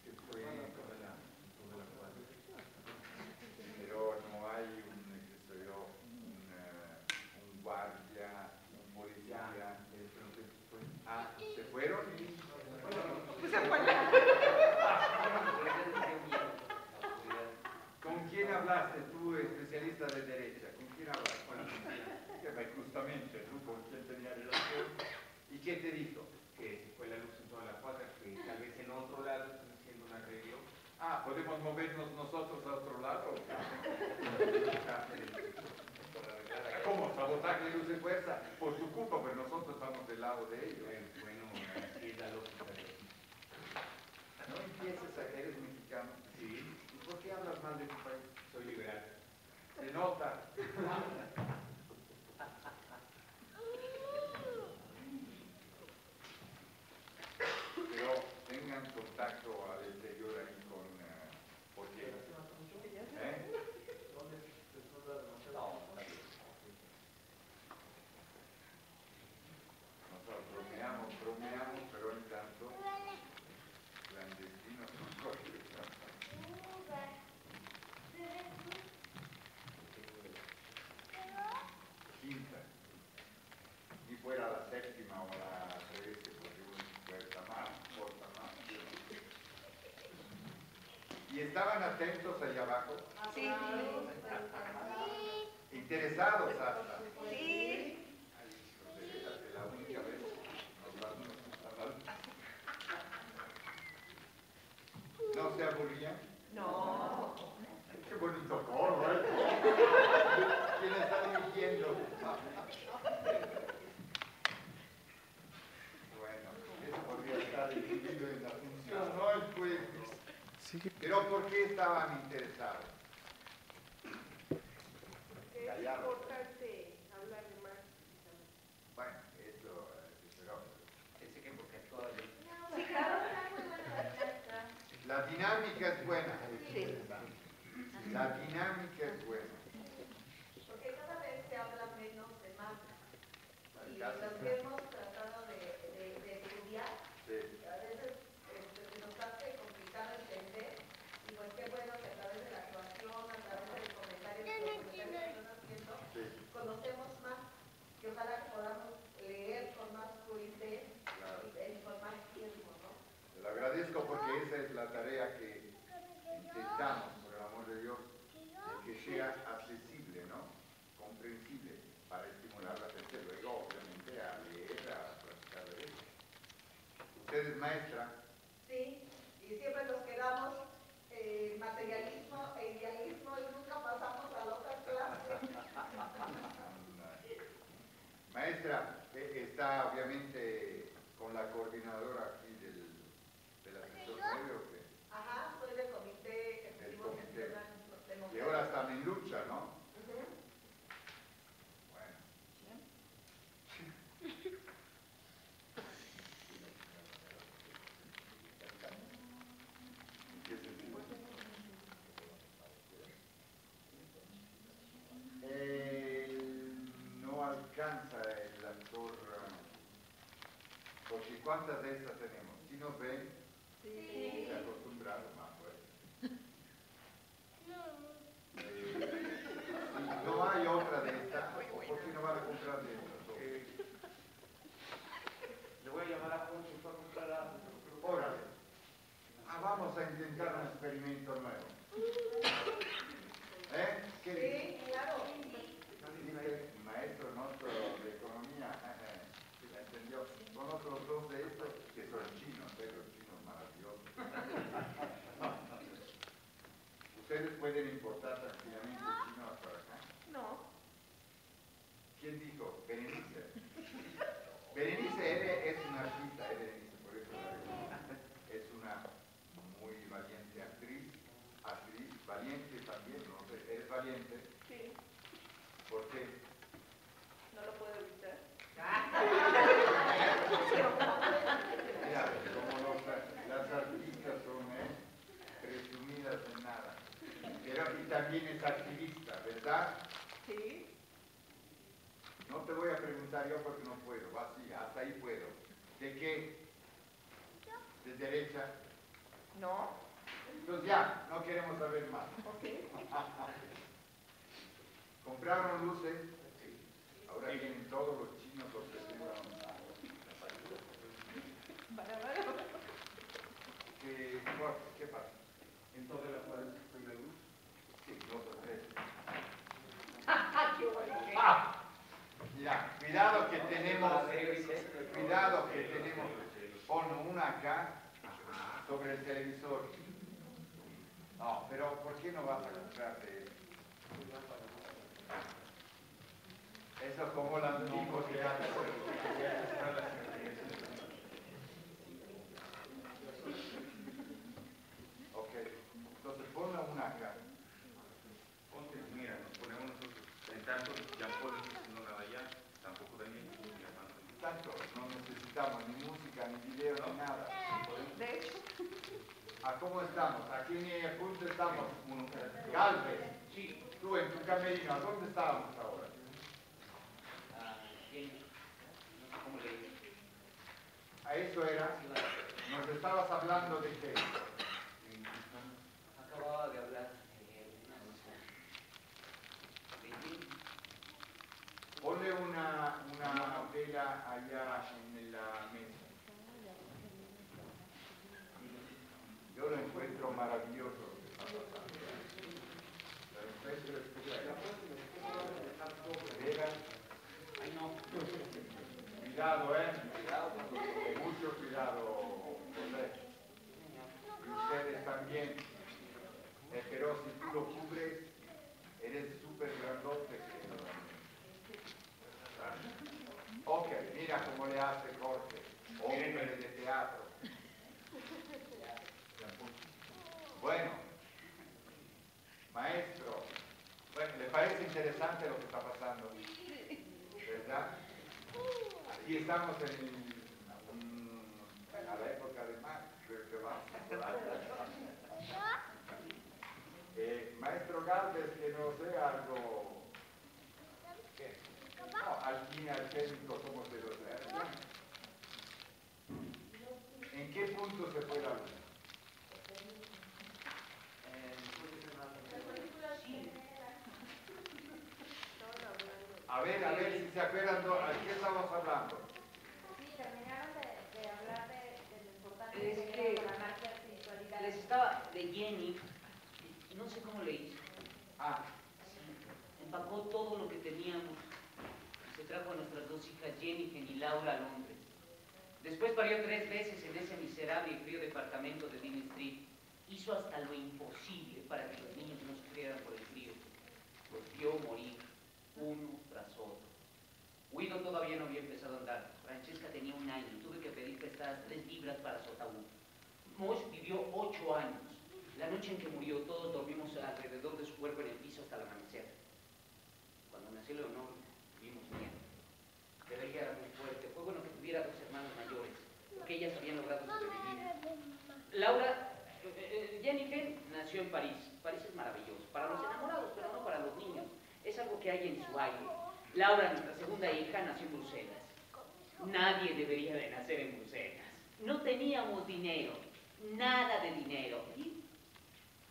Que fue pero no hay un guardia, un policía. Ah, ¿se fueron? Pues se fue. ¿Con quién hablaste tú, especialista de derecha? ¿Con quién hablaste? Justamente, tú con quién tenías relación. ¿Y qué te dijo? Que se fue la luz en toda la cuadra, que tal vez en otro lado están haciendo un arreglo. Ah, ¿podemos movernos nosotros a otro lado? ¿Cómo? ¿Sabotaje de luz y fuerza? Por tu culpa, pero nosotros estamos del lado de ellos. Bueno, así es la lógica de... No empieces a que eres mexicano. Sí. ¿Y por qué hablas mal nacional de tu país? Soy liberal. Se nota. Pero tengan contacto al exterior ahí con... ¿por qué? Nosotros bromeamos, pero en tanto clandestinos no. Quinta. Y fuera la séptima o la 13, porque uno cuesta más, corta más. ¿Y estaban atentos allá abajo? Sí. Interesados hasta. Sí. Ay, hijos de veras, de la única vez nos vamos a hablar. ¿No se aburrían? No. Qué bonito coro, ¿eh? ¿Quién está dirigiendo? Bueno, eso podría estar dividido en la función, ¿no? El juez. Pero ¿por qué estaban interesados? Es importante hablar de Marx. Bueno, eso, pero Pensé que porque actuaba bien. Sí, claro. la dinámica es buena. Sí. La dinámica es buena. Porque cada vez se habla menos de Marx. Y Casi. los que hemos tratado de estudiar, Sí. a veces nos hace complicado entender. Y pues qué bueno que a través de la actuación, a través del comentario que están haciendo, Sí. conocemos más. Y ojalá que podamos leer con más fluidez Claro. y con más tiempo, ¿no? Te lo agradezco porque esa es la tarea que intentamos, por el amor de Dios, de que sea accesible, ¿no? Comprensible, para estimular la gente, luego obviamente a leer, a practicar derecho. Usted es maestra. Sí, y siempre nos quedamos materialismo e idealismo y nunca pasamos a la otra clase. Maestra, está obviamente con la coordinadora aquí del asesor medio, ¿o qué? Ajá, soy del comité Del ejecutivo comité. nacional democrático. Y ahora están en lucha, ¿no? Ujú. Bueno. ¿Qué se dice? No alcanza el actor, porque ¿cuántas de estas tenemos? ¿Sí nos ven? Sí. Se acostumbraron más, pues. Si no hay otra de estas, ¿por qué no van a comprar de estas? Le voy a llamar a Poncho para comprar algo. Órale. Vamos a intentar un experimento nuevo. ¿Eh? ¿Qué dice? Sí, claro. Dice, maestro nuestro de economía, ¿me entendió? Son otros dos de estos que son chinos, los chinos maravillosos. ¿Ustedes pueden importar tranquilamente chinos para acá? No. ¿Quién dijo? Berenice. Berenice es una artista, Berenice, por eso la digo. Es una muy valiente actriz, valiente también, no sé, ¿eres valiente? Sí. ¿Por qué? No lo puedo evitar. Mira, como las artistas son presumidas en nada. Pero y también es activista, ¿verdad? Sí. No te voy a preguntar yo porque no puedo, va así, hasta ahí puedo. ¿De qué? ¿De derecha? No. Entonces ya, no queremos saber más. Ok. ¿Compraron luces? Ahora vienen todos los chinos los que tengan. ¿Qué pasa? En toda la cual estoy la luz. Sí, 2 o 3. ¡Qué bueno! Mira, cuidado que tenemos, pon una acá sobre el televisor. No, pero ¿por qué no vas a comprar de eso? Eso es como las tipos que hacen. Ok, entonces ponle una acá. caso, Jean Paul no está haciendo nada ya, tampoco Daniel y Armando. Exacto, no necesitamos ni música, ni video, ni nada. De hecho. ¿A cómo estamos? ¿A qué punto estamos? Galvez, Sí. tú en tu camerino, ¿a dónde estábamos ahora? Bien. No sé cómo le digo. A eso era. Nos estabas hablando de qué. Acababa de hablar de Ponle una vela allá en la mesa. Yo lo encuentro maravilloso lo que está pasando. Lo encuentro espectacular. ¿Veras? Ay, no. Cuidado, mucho cuidado, José. Y ustedes también. Pero si tú lo cubres, eres súper grandote. Ok, mira cómo le hace Jorge, hombre de teatro. Bueno, maestro, ¿le parece interesante lo que está pasando? ¿Verdad? Aquí estamos a la época de Marx, que vamos. Maestro Galvez, que no sea algo... No, al fin al técnico somos de los... ¿En qué punto se fue la luz? A ver si se acuerdan, ¿a qué estamos hablando? Sí, terminaron de hablar de lo importante Es que que con la magia espiritualidad. les estaba de Jenny, no sé cómo le hizo. Sí, empacó todo lo que teníamos. Se trajo a nuestras dos hijas, Jennifer y Laura, a Londres. Después parió 3 veces en ese miserable y frío departamento de Dean Street. Hizo hasta lo imposible para que los niños no sufrieran por el frío. Los vio morir, uno tras otro. Guido todavía no había empezado a andar. Francesca tenía 1 año. Tuve que pedir prestadas 3 libras para su ataúd. Mosh vivió 8 años. La noche en que murió, todos dormimos alrededor de su cuerpo en el piso hasta el amanecer. Cuando nació Leonor, vimos miedo. Pero ella era muy fuerte. Fue bueno que tuviera 2 hermanos mayores, porque ellas habían logrado sobrevivir. Laura, Jennifer nació en París. París es maravilloso, para los enamorados, pero no para los niños. Es algo que hay en su aire. Laura, nuestra segunda hija, nació en Bruselas. Nadie debería de nacer en Bruselas. No teníamos dinero, nada de dinero. Y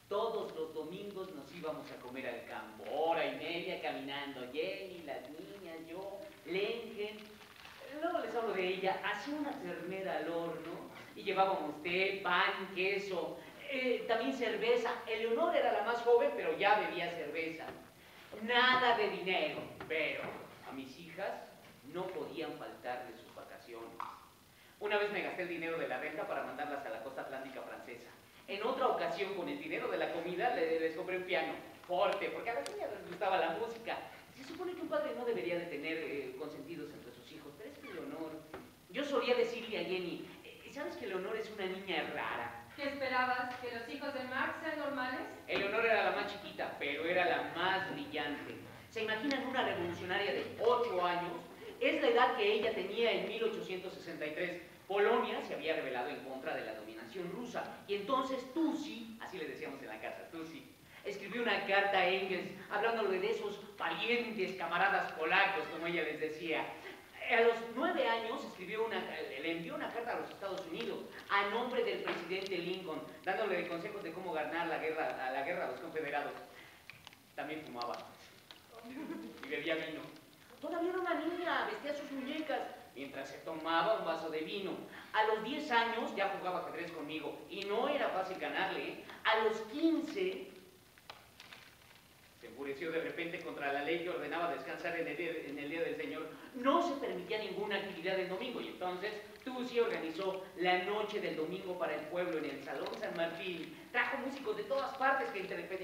todos los domingos nos íbamos a comer al campo, 1h30 caminando. Jenny, las niñas, yo, Lengen. Luego les hablo de ella. Hacía una ternera al horno y llevábamos té, pan, queso, también cerveza. Eleonor era la más joven, pero ya bebía cerveza. Nada de dinero, pero a mis hijas no podían faltarle sus vacaciones. Una vez me gasté el dinero de la renta para mandarlas a la costa atlántica francesa. En otra ocasión, con el dinero de la comida, les compré un piano forte, porque a las niñas les gustaba la música. Se supone que un padre no debería de tener consentidos entre sus hijos, pero es que Leonor... Yo solía decirle a Jenny, ¿sabes que Leonor es una niña rara? ¿Qué esperabas? ¿Que los hijos de Marx sean normales? Eleonor era la más chiquita, pero era la más brillante. ¿Se imaginan una revolucionaria de 8 años? Es la edad que ella tenía en 1863. Polonia se había rebelado en contra de la dominación rusa. Y entonces Tusi, así le decíamos en la casa, Tusi, escribió una carta a Engels hablándole de esos valientes camaradas polacos, como ella les decía. A los 9 años le envió una carta a los Estados Unidos a nombre del presidente Lincoln, dándole consejos de cómo ganar la guerra a los confederados. También fumaba y bebía vino. Todavía era una niña, vestía sus muñecas mientras se tomaba un vaso de vino. A los 10 años ya jugaba ajedrez conmigo y no era fácil ganarle. A los 15 se enfureció de repente contra la ley que ordenaba descansar en el día del Señor. No se permitía ninguna actividad el domingo y entonces Tusi organizó la noche del domingo para el pueblo en el Salón San Martín. Trajo músicos de todas partes que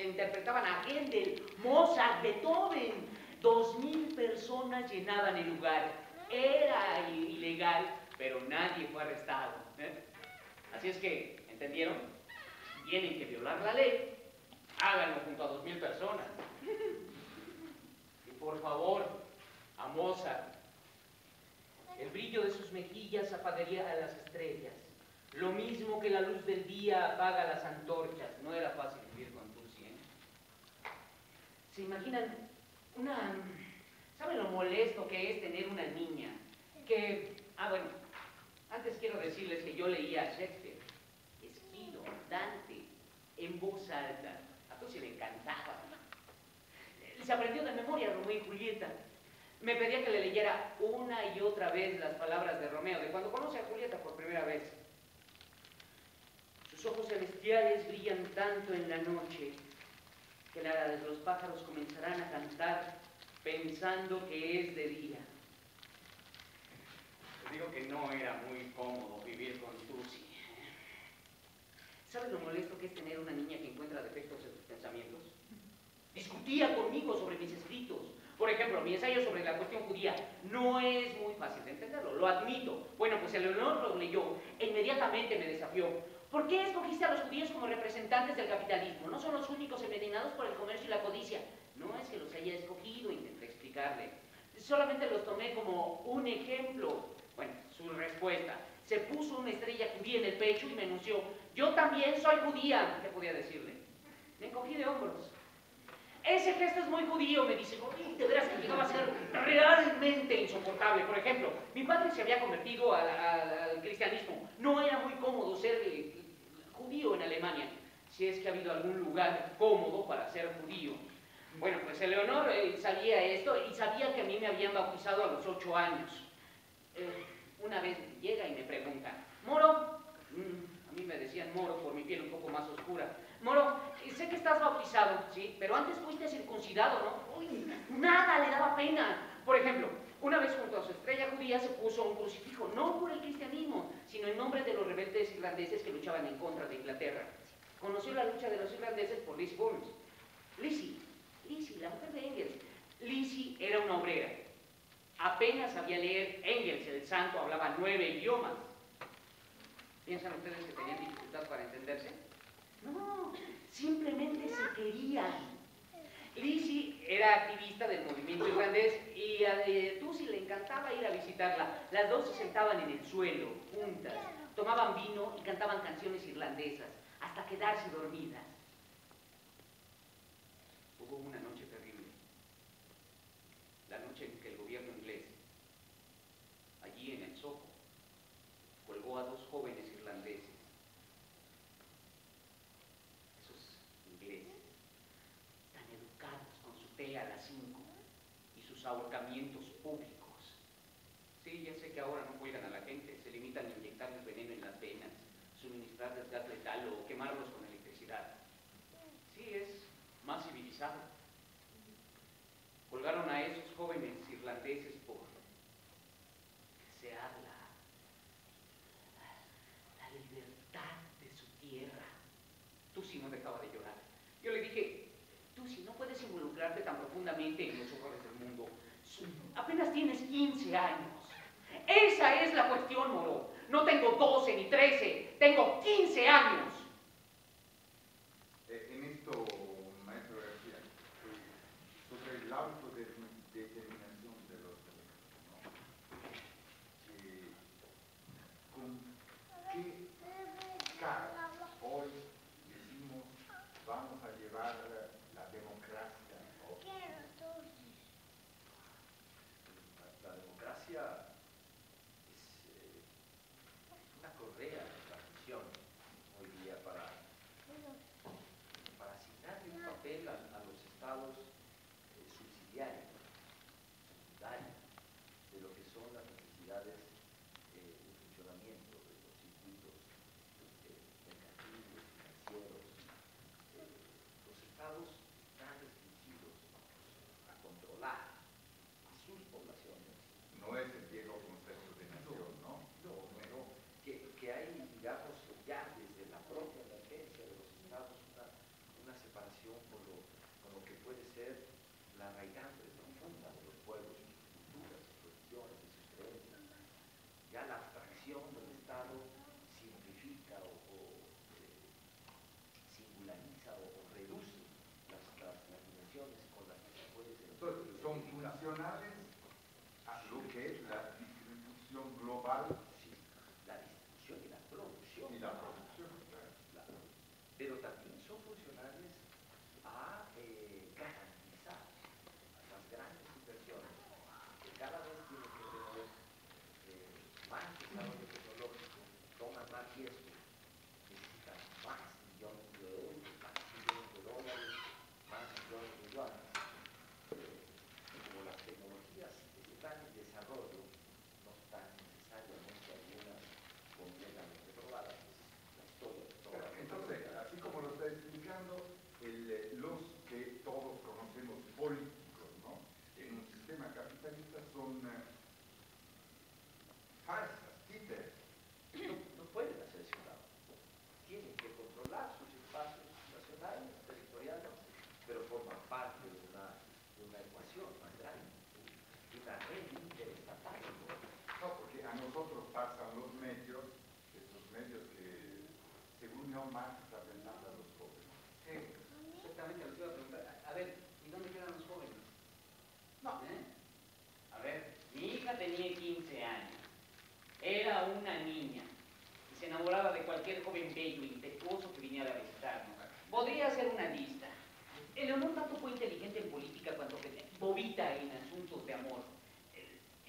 interpretaban a Händel, Mozart, Beethoven. 2000 personas llenaban el lugar. Era ilegal, pero nadie fue arrestado. Así es que, ¿entendieron? Tienen que violar la ley. Háganlo junto a 2000 personas. Y por favor, a Mozart. El brillo de sus mejillas apagaría a las estrellas. Lo mismo que la luz del día apaga las antorchas. No era fácil vivir con Tusi, ¿eh? ¿Se imaginan una... ¿Saben lo molesto que es tener una niña? Bueno, antes quiero decirles que yo leía a Shakespeare, Esquilo, Dante, en voz alta. A Tusi le encantaba. Se aprendió de memoria Romeo y Julieta. Me pedía que le leyera una y otra vez las palabras de Romeo, de cuando conoce a Julieta por primera vez. Sus ojos celestiales brillan tanto en la noche que los pájaros comenzarán a cantar pensando que es de día. Les digo que no era muy cómodo vivir con Tusi. ¿Sabes lo molesto que es tener una niña que encuentra defectos en sus pensamientos? Discutía conmigo sobre mis escritos. Por ejemplo, mi ensayo sobre la cuestión judía no es muy fácil de entenderlo, lo admito. Bueno, pues Eleonor lo leyó e inmediatamente me desafió. ¿Por qué escogiste a los judíos como representantes del capitalismo? No son los únicos envenenados por el comercio y la codicia. No es que los haya escogido, intenté explicarle. Solamente los tomé como un ejemplo. Bueno, su respuesta. Se puso una estrella judía en el pecho y me anunció: yo también soy judía. ¿Qué podía decirle? Me encogí de hombros. Ese gesto es muy judío, me dice. De veras que llegaba a ser realmente insoportable. Por ejemplo, mi padre se había convertido al cristianismo. No era muy cómodo ser judío en Alemania, si es que ha habido algún lugar cómodo para ser judío. Bueno, pues Eleonor sabía esto y sabía que a mí me habían bautizado a los 8 años. Una vez llega y me pregunta: Moro, a mí me decían Moro por mi piel un poco más oscura. Moro, sé que estás bautizado, ¿sí? Pero antes fuiste circuncidado, ¿no? Uy, nada le daba pena. Por ejemplo, una vez junto a su estrella judía se puso un crucifijo, no por el cristianismo, sino en nombre de los rebeldes irlandeses que luchaban en contra de Inglaterra. Conoció la lucha de los irlandeses por Lizzie Burns. Lizzie, la mujer de Engels. Lizzie era una obrera. Apenas sabía leer. Engels, el santo, hablaba 9 idiomas. ¿Piensan ustedes que tenían dificultad para entenderse? No, simplemente se querían. Lizzie era activista del movimiento irlandés y a Tusi le encantaba ir a visitarla. Las dos se sentaban en el suelo, juntas, tomaban vino y cantaban canciones irlandesas, hasta quedarse dormidas. Hubo una noche terrible, la noche en que el gobierno inglés, allí en el Soho, colgó a 2 jóvenes irlandeses. Esos ingleses, tan educados con su té a las 5 y sus ahorcamientos públicos. Sí, ya sé que ahora no cuidan a la gente, se limitan a inyectarles veneno en las venas, suministrarles gas letal o quemarlos con electricidad. Sí, es más civilizado. Colgaron a esos jóvenes irlandeses por desear la libertad de su tierra. Tusi no dejaba de llorar. Yo le dije: Tusi, no puedes involucrarte tan profundamente en los horrores del mundo. Apenas tienes 15 años. Esa es la cuestión, Moro. No tengo 12 ni 13, tengo 15 años. En esto, maestro García, sobre la autodeterminación de los ¿no? ¿Con qué cara hoy decimos vamos a llevar la democracia? La democracia es una correa de transmisión hoy día para asignarle un papel a los estados subsidiarios, secundarios, de lo que son las necesidades de funcionamiento de los circuitos mercantiles, financieros. Los estados están restringidos a controlar a sus poblaciones. No es el viejo concepto de nación, ¿no? No, que hay, digamos, ya desde la propia emergencia de los estados una separación con lo que puede ser la arraigante profunda de los pueblos y sus culturas, sus religiones y sus creencias. Ya la abstracción del Estado simplifica o singulariza o reduce las funcionales a lo que es la distribución global. Sí, la distribución y la producción. Y la producción, claro. Claro. Pero también son funcionales a garantizar las grandes inversiones que cada vez tienen que tener más desarrollo tecnológico, toman más riesgo, necesitan más millones de euros, más millones de dólares, más millones de yuanes. Como las tecnologías están en desarrollo, no están necesariamente algunas completamente probadas, pues la historia de todas las Entonces, así como lo está explicando, los que todos conocemos políticos, ¿no? En un sistema capitalista son farsas, títeres. no pueden hacer ese trabajo. Tienen que controlar sus espacios nacionales, territoriales, pero forman parte de una ecuación más grande, de una red interestatal. No, porque a nosotros pasan los medios, estos medios que, según John Marx, saben nada a los jóvenes. Sí, exactamente, les iba a preguntar. A ver, ¿y dónde quedan los jóvenes? No. A ver, mi hija tenía 15 años. Era una niña y se enamoraba de cualquier joven bello e impetuoso que viniera a visitarnos. Podría hacer una lista. Eleonor tanto fue inteligente en política cuanto bobita en asuntos de amor.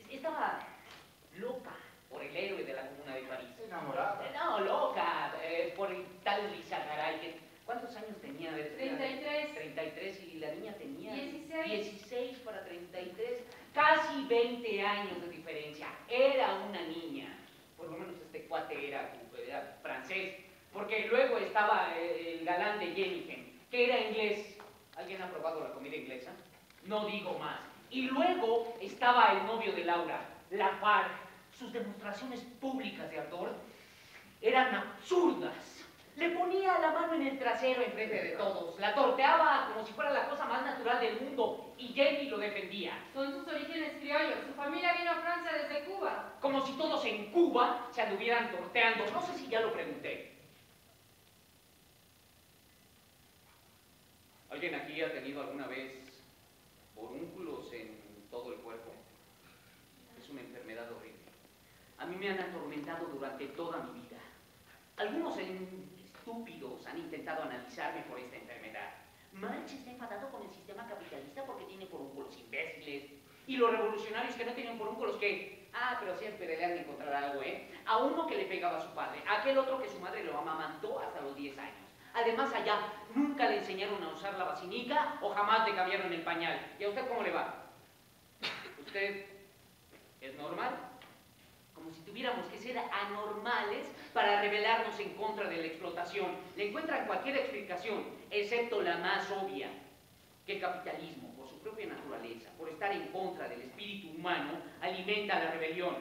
Estaba loca por el héroe de la Comuna de París. Enamorada. No, loca por el tal Lizagaray. ¿Cuántos años tenía? 33. 33 y la niña tenía 16. 16 para 33. Casi 20 años de diferencia. Era una niña. Por lo menos este cuate era francés. Porque luego estaba el galán de Jennifer, que era inglés. ¿Alguien ha probado la comida inglesa? No digo más. Y luego estaba el novio de Laura, Lafargue. Sus demostraciones públicas de ardor eran absurdas. Le ponía la mano en el trasero enfrente de todos, la torteaba como si fuera la cosa más natural del mundo y Jenny lo defendía. Son sus orígenes criollos. Su familia vino a Francia desde Cuba. Como si todos en Cuba se anduvieran torteando. No sé si ya lo pregunté. ¿Alguien aquí ha tenido alguna vez forúnculos en todo el cuerpo? Es una enfermedad horrible. A mí me han atormentado durante toda mi vida. Algunos estúpidos han intentado analizarme por esta enfermedad. Marx está enfadado con el sistema capitalista porque tiene forúnculos imbéciles. Y los revolucionarios que no tienen forúnculos, ¿qué? Ah, pero siempre le han de encontrar algo, ¿eh? A uno que le pegaba a su padre, a aquel otro que su madre lo amamantó hasta los 10 años. Además, allá nunca le enseñaron a usar la vacinica o jamás le cambiaron el pañal. ¿Y a usted cómo le va? ¿Usted es normal? Como si tuviéramos que ser anormales para rebelarnos en contra de la explotación. Le encuentran cualquier explicación, excepto la más obvia, que el capitalismo, por su propia naturaleza, por estar en contra del espíritu humano, alimenta la rebelión.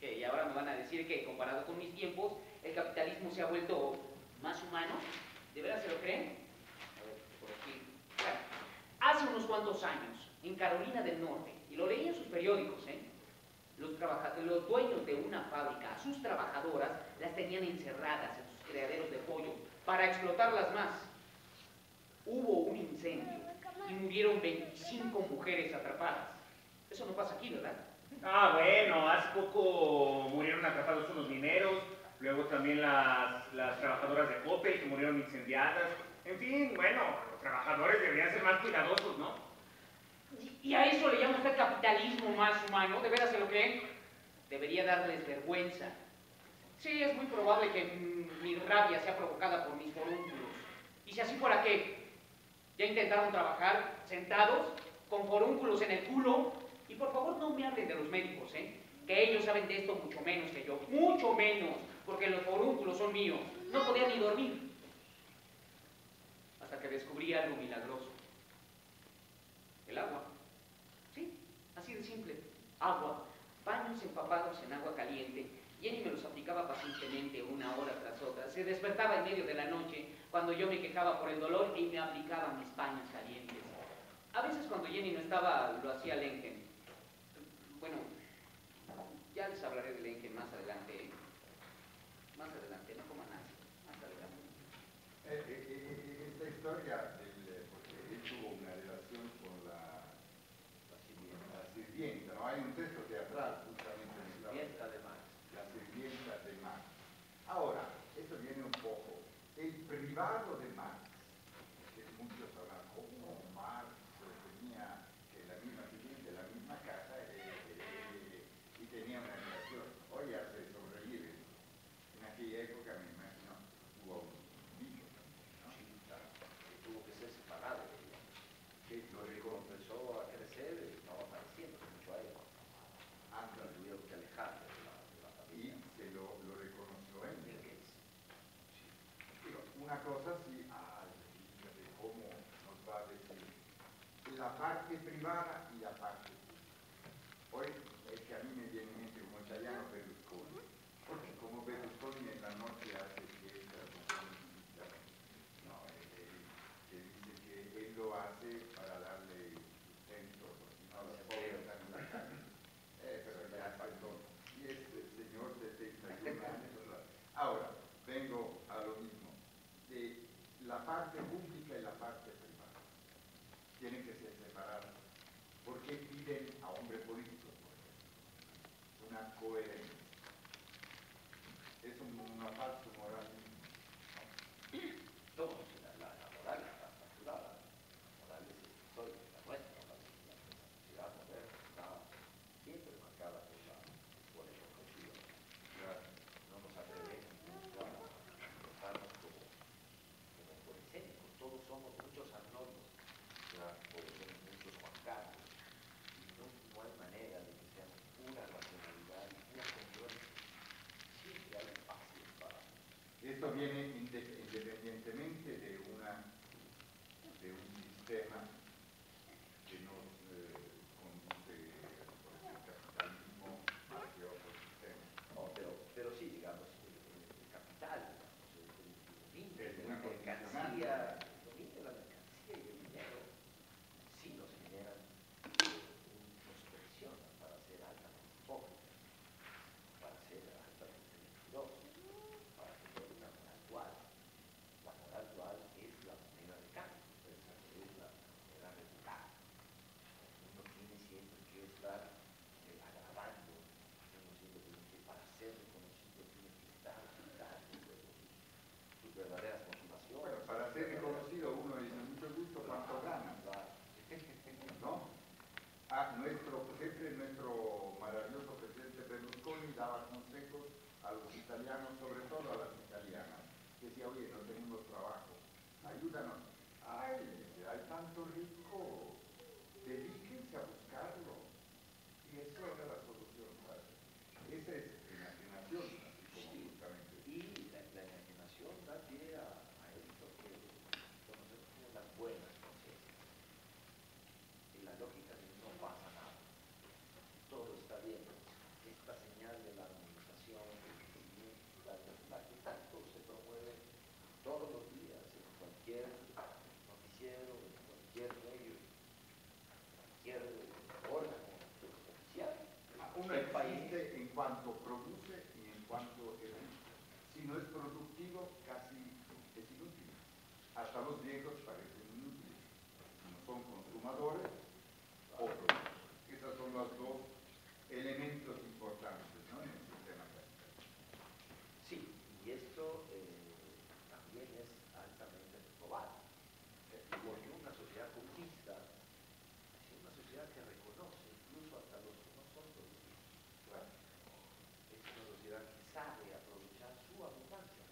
Y ahora me van a decir que, comparado con mis tiempos, el capitalismo se ha vuelto más humano. ¿De veras se lo creen? A ver, por aquí. Bueno, hace unos cuantos años, en Carolina del Norte, y lo leí en sus periódicos, los dueños de una fábrica, a sus trabajadoras, las tenían encerradas en sus criaderos de pollo para explotarlas más. Hubo un incendio y murieron 25 mujeres atrapadas. Eso no pasa aquí, ¿verdad? Ah, bueno, hace poco murieron atrapados unos mineros, luego también las trabajadoras de Coppel que murieron incendiadas. En fin, bueno, los trabajadores deberían ser más cuidadosos, ¿no? ¿Y a eso le llama usted capitalismo más humano? ¿De veras se lo creen? Debería darles vergüenza. Sí, es muy probable que mi rabia sea provocada por mis forúnculos. Y si así fuera, ¿qué? ¿Ya intentaron trabajar sentados, con forúnculos en el culo? Y por favor no me hablen de los médicos, ¿eh? Que ellos saben de esto mucho menos que yo. Mucho menos, porque los forúnculos son míos. No podía ni dormir. Hasta que descubrí algo milagroso. El agua. Sí, así de simple. Agua. Paños empapados en agua caliente. Jenny me los aplicaba pacientemente una hora tras otra. Se despertaba en medio de la noche cuando yo me quejaba por el dolor y me aplicaba mis paños calientes. A veces cuando Jenny no estaba, lo hacía Lenken. Bueno, ya les hablaré de Lenken más adelante. Más adelante, no como nada. Más adelante. Esta historia, porque él tuvo una relación con la hay un texto teatral justamente de La sirvienta de Marx. La sirvienta de Marx. Ahora, esto viene un poco. El privado de Marx, que muchos hablan como Marx tenía que la misma sirvienta, la misma casa y tenía una relación. Hoy hace sobrevive. En aquella época me imagino hubo un niño, ¿no? Sí, claro, que tuvo que ser separado de ella. Que lo Empezó a crecer y estaba pareciendo mucho a ella. anda Y tuvieron que alejarse de la y familia. se lo reconoció él. Bill Gates. Sí. Digo, una cosa sí, de cómo nos va a decir la parte privada y la parte pública. Hoy es que a mí me viene en mente como italiano Berlusconi, porque como Berlusconi en la noche hace fiestas, no, que dice que él lo hace para darle sustento, porque si no los pobres están en la calle. Pero ya perdón. Y es el señor de 71 años. Ahora, vengo a lo mismo. De la parte pública y la parte privada. Tienen que ser separadas. ¿Por qué piden a hombres políticos, por ejemplo? Una coherencia. Es una falsa moralismo, ¿no? Todo, la moral está fracturada. La moral es histórica, la nuestra, la sociedad moderna está siempre marcada por el objetivo. No nos atrevemos nunca a comportarnos como policénicos. Todos somos muchos Arnoldos, todos somos muchos Juan Carlos. Y no hay manera de que seamos pura racionalidad y pura congruencia. Siempre hay espacio para... Esto viene independientemente de un sistema que nos conduce por el capitalismo hacia otro sistema. No, pero sí, digamos, el capital, digamos, Es el una mercancía, el dominio de la mercancía y del dinero, sí nos generan, nos presionan para ser altamente hipócritas, para ser altamente mentirosos, para tener una moral dual. La moral dual es la moneda de cambio, es la moneda regular. Uno tiene siempre que estar agravando, uno siempre tiene que, para ser reconocido, tiene que estar dando sus verdaderas motivaciones. Bueno, para ser reconocido uno dice mucho gusto cuánto gana, ¿no? Siempre nuestro maravilloso presidente Berlusconi daba consejos a los italianos, sobre todo a las italianas. Decía, oye, no tenemos trabajo, ayúdanos. Ay, hay tanto rico, dedíquense a buscarlo. Y eso era la solución, ¿sabes? Esa es enajenación, así como justamente. Y la enajenación da pie a esto que conocemos como las buenas conciencias. En la lógica de no pasa nada, todo está bien. Esta señal de la armonización, la que tanto se promueve todos los días en cualquier noticiero, en cualquier medio, cualquier órgano oficial. Uno existe en cuanto produce y en cuanto es útil. Si no es productivo, casi es inútil. Hasta los viejos parecen inútiles. No son consumadores o productores. Esos son los dos elementos importantes, ¿no?, en el sistema capitalista. Sí, y esto también es altamente reprobable, porque una sociedad comunista es una sociedad que reconoce incluso hasta los que no son productivos. Claro. Es una sociedad que sabe aprovechar su abundancia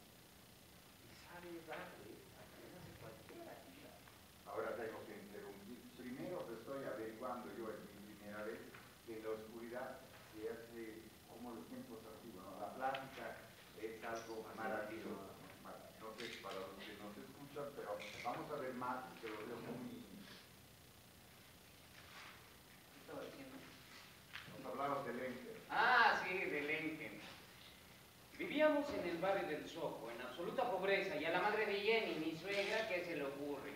y sabe darle a quien hace cualquier actividad. Ahora tengo que interrumpir. Primero estoy averiguando yo en mi primera vez que en la oscuridad se hace como los tiempos antiguos, ¿no? La plática es algo maravilloso. No sé para los que nos escuchan, pero vamos a ver más, que lo veo muy... ¿Qué estaba diciendo? Nos hablabas de Lenker. Ah, sí, de Lenken. Vivíamos en el barrio del Soho, en absoluta pobreza, y a la madre de Jenny, mi suegra, ¿qué se le ocurre?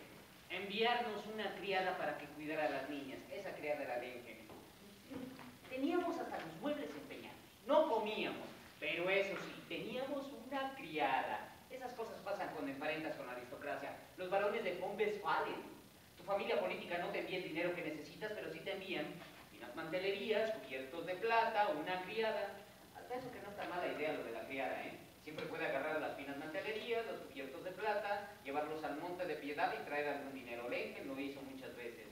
Enviarnos una criada para que cuidara a las niñas. Esa criada era Lenken. Teníamos hasta los muebles empeñados. No comíamos, pero eso sí, teníamos una criada. Esas cosas pasan cuando emparentas con la aristocracia. Los varones de Fombes valen. Tu familia política no te envía el dinero que necesitas, pero sí te envían unas mantelerías, cubiertas llevarlos al Monte de Piedad y traer algún dinero. Lengen lo hizo muchas veces.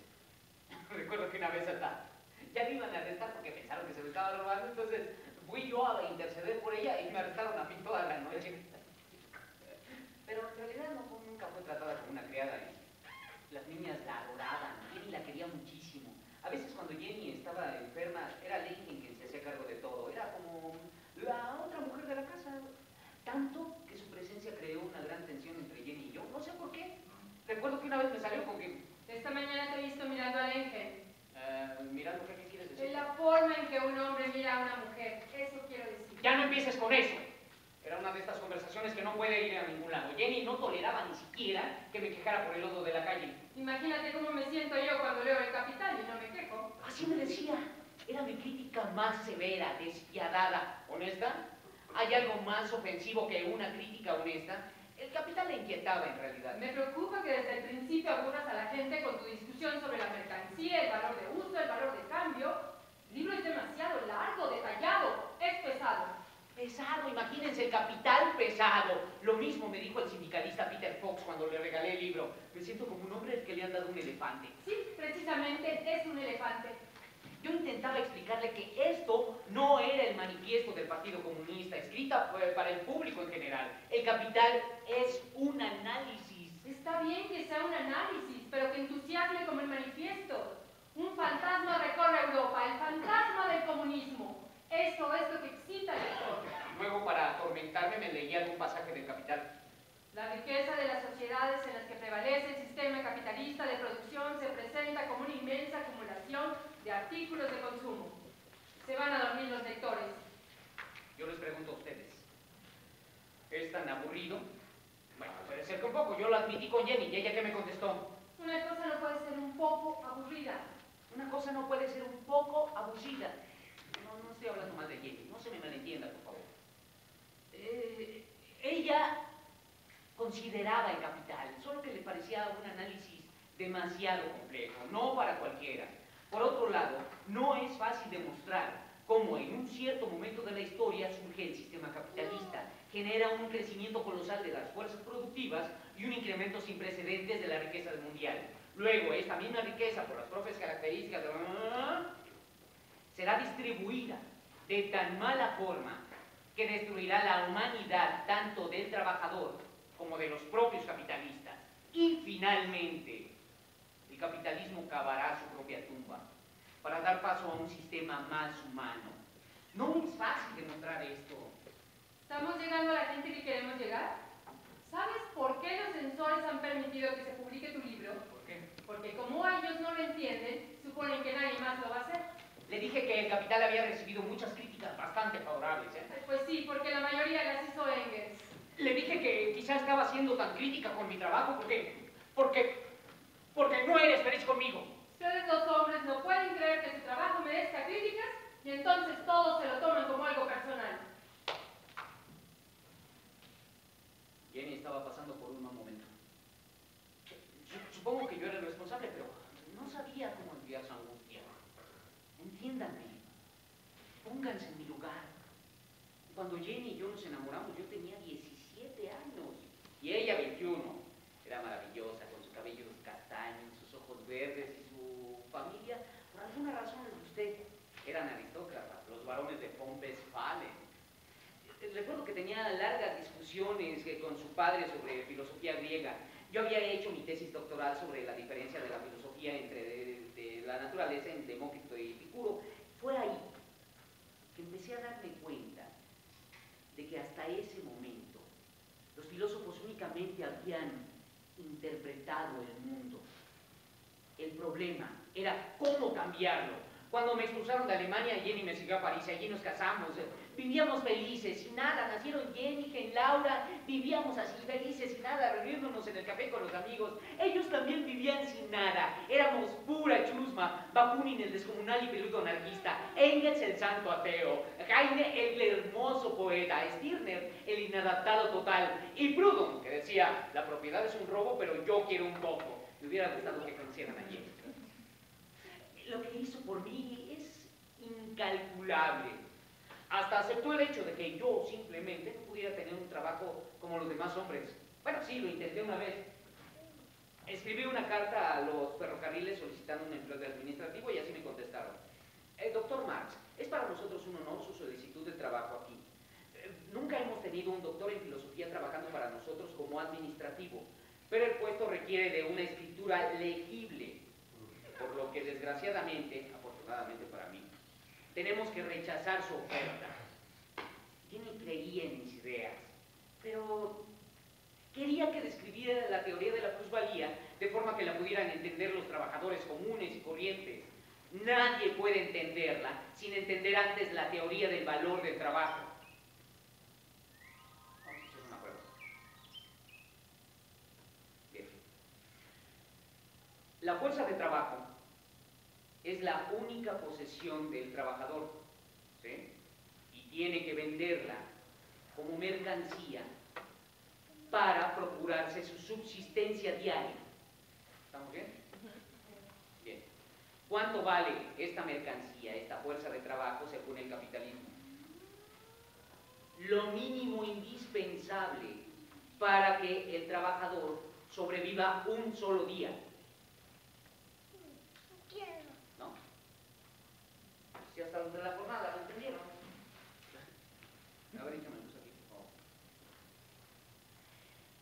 Recuerdo que una vez hasta ya me iban a arrestar porque pensaron que se me estaba robando, entonces fui yo a interceder por ella y me arrestaron a mí toda la noche. Pero en realidad nunca fue tratada como una criada. Las niñas la adoraban, Jenny la quería muchísimo. A veces cuando Jenny estaba enferma, era Lengen quien se hacía cargo de todo. Era como la otra mujer de la casa. Tanto que su presencia creó una gran tensión entre Jenny y yo. No sé por qué. Recuerdo que una vez me salió con que... Esta mañana te he visto mirando a Lengen. ¿Mirando qué quieres decir? Es la forma en que un hombre mira a una mujer. Eso quiero decir. Ya no empieces con eso. Era una de estas conversaciones que no puede ir a ningún lado. Jenny no toleraba ni siquiera que me quejara por el lodo de la calle. Imagínate cómo me siento yo cuando leo El Capital y no me quejo. Así me decía. Era mi crítica más severa, despiadada. ¿Honesta? ¿Hay algo más ofensivo que una crítica honesta? El Capital le inquietaba en realidad. Me preocupa que desde el principio aburras a la gente con tu discusión sobre la mercancía, el valor de uso, el valor de cambio. El libro es demasiado largo, detallado, es pesado. Pesado, imagínense, El Capital pesado. Lo mismo me dijo el sindicalista Peter Fox cuando le regalé el libro. Me siento como un hombre al que le han dado un elefante. Sí, precisamente es un elefante. Yo intentaba explicarle que esto no era el manifiesto del Partido Comunista, escrita para el público en general. El Capital es un análisis. Está bien que sea un análisis, pero que entusiasme como el manifiesto. Un fantasma recorre Europa, el fantasma del comunismo. Eso es lo que excita al lector. Luego, para atormentarme, me leía algún pasaje del Capital. La riqueza de las sociedades en las que prevalece el sistema capitalista de producción se presenta como una inmensa acumulación de artículos de consumo. Se van a dormir los lectores. Yo les pregunto a ustedes, ¿es tan aburrido? Bueno, puede ser que un poco. Yo lo admití con Jenny y ella que me contestó. Una cosa no puede ser un poco aburrida. Una cosa no puede ser un poco aburrida. No estoy hablando mal de Jenny, no se me malentienda, por favor. Ella consideraba El Capital, solo que le parecía un análisis demasiado complejo, no para cualquiera. Por otro lado, no es fácil demostrar cómo en un cierto momento de la historia surge el sistema capitalista, genera un crecimiento colosal de las fuerzas productivas y un incremento sin precedentes de la riqueza mundial. Luego, esta misma riqueza, por las propias características será distribuida de tan mala forma que destruirá la humanidad tanto del trabajador como de los propios capitalistas. Y finalmente, el capitalismo cavará su propia tumba para dar paso a un sistema más humano. No es fácil demostrar esto. ¿Estamos llegando a la gente que queremos llegar? ¿Sabes por qué los censores han permitido que se publique tu libro? ¿Por qué? Porque como ellos no lo entienden, suponen que nadie más lo va a hacer. Le dije que El Capital había recibido muchas críticas bastante favorables, ¿eh? Pues sí, porque la mayoría las hizo Engels. Le dije que quizá estaba siendo tan crítica con mi trabajo porque no eres feliz conmigo. Ustedes los hombres no pueden creer que su trabajo merezca críticas y entonces todos se lo toman como algo personal. Jenny estaba pasando por un mal momento. Supongo que yo era el responsable, pero no sabía cómo enviar su angustia. Entiéndanme, pónganse en mi lugar. Cuando Jenny y yo nos enamoramos, yo tenía 17 años y ella 21. Era maravillosa, con sus cabellos castaños, sus ojos verdes y su familia, por alguna razón les gusté. Eran aristócratas, los varones de Pompes Falen. Recuerdo que tenía largas discusiones con su padre sobre filosofía griega. Yo había hecho mi tesis doctoral sobre la diferencia de la filosofía de la naturaleza en Demócrito y Epicuro. Fue ahí que empecé a darme cuenta de que hasta ese momento los filósofos únicamente habían interpretado el mundo. El problema era cómo cambiarlo. Cuando me expulsaron de Alemania, Jenny me siguió a París y allí nos casamos. Vivíamos felices, sin nada. Nacieron Jenny, y Laura. Vivíamos así, felices, sin nada, reuniéndonos en el café con los amigos. Ellos también vivían sin nada. Éramos pura chusma. Bakunin, el descomunal y peludo anarquista. Engels, el santo ateo. Heine, el hermoso poeta. Stirner, el inadaptado total. Y Proudhon, que decía, la propiedad es un robo, pero yo quiero un poco. Me hubiera gustado que conocieran a Jenny. Lo que hizo por mí es incalculable. Hasta aceptó el hecho de que yo simplemente no pudiera tener un trabajo como los demás hombres. Bueno, sí, lo intenté una vez. Escribí una carta a los ferrocarriles solicitando un empleo de administrativo y así me contestaron. Doctor Marx, es para nosotros un honor su solicitud de trabajo aquí. Nunca hemos tenido un doctor en filosofía trabajando para nosotros como administrativo, pero el puesto requiere de una escritura legible, por lo que desgraciadamente, afortunadamente para mí, tenemos que rechazar su oferta. Yo no creía en mis ideas, pero quería que describiera la teoría de la plusvalía de forma que la pudieran entender los trabajadores comunes y corrientes. Nadie puede entenderla sin entender antes la teoría del valor del trabajo. Vamos a hacer una prueba. Bien. La fuerza de trabajo es la única posesión del trabajador, ¿sí? Y tiene que venderla como mercancía para procurarse su subsistencia diaria. ¿Estamos bien? Bien. ¿Cuánto vale esta mercancía, esta fuerza de trabajo según el capitalismo? Lo mínimo indispensable para que el trabajador sobreviva un solo día. ¿No? Si hasta los de la jornada lo entendieron. A ver, échame luz aquí, por favor.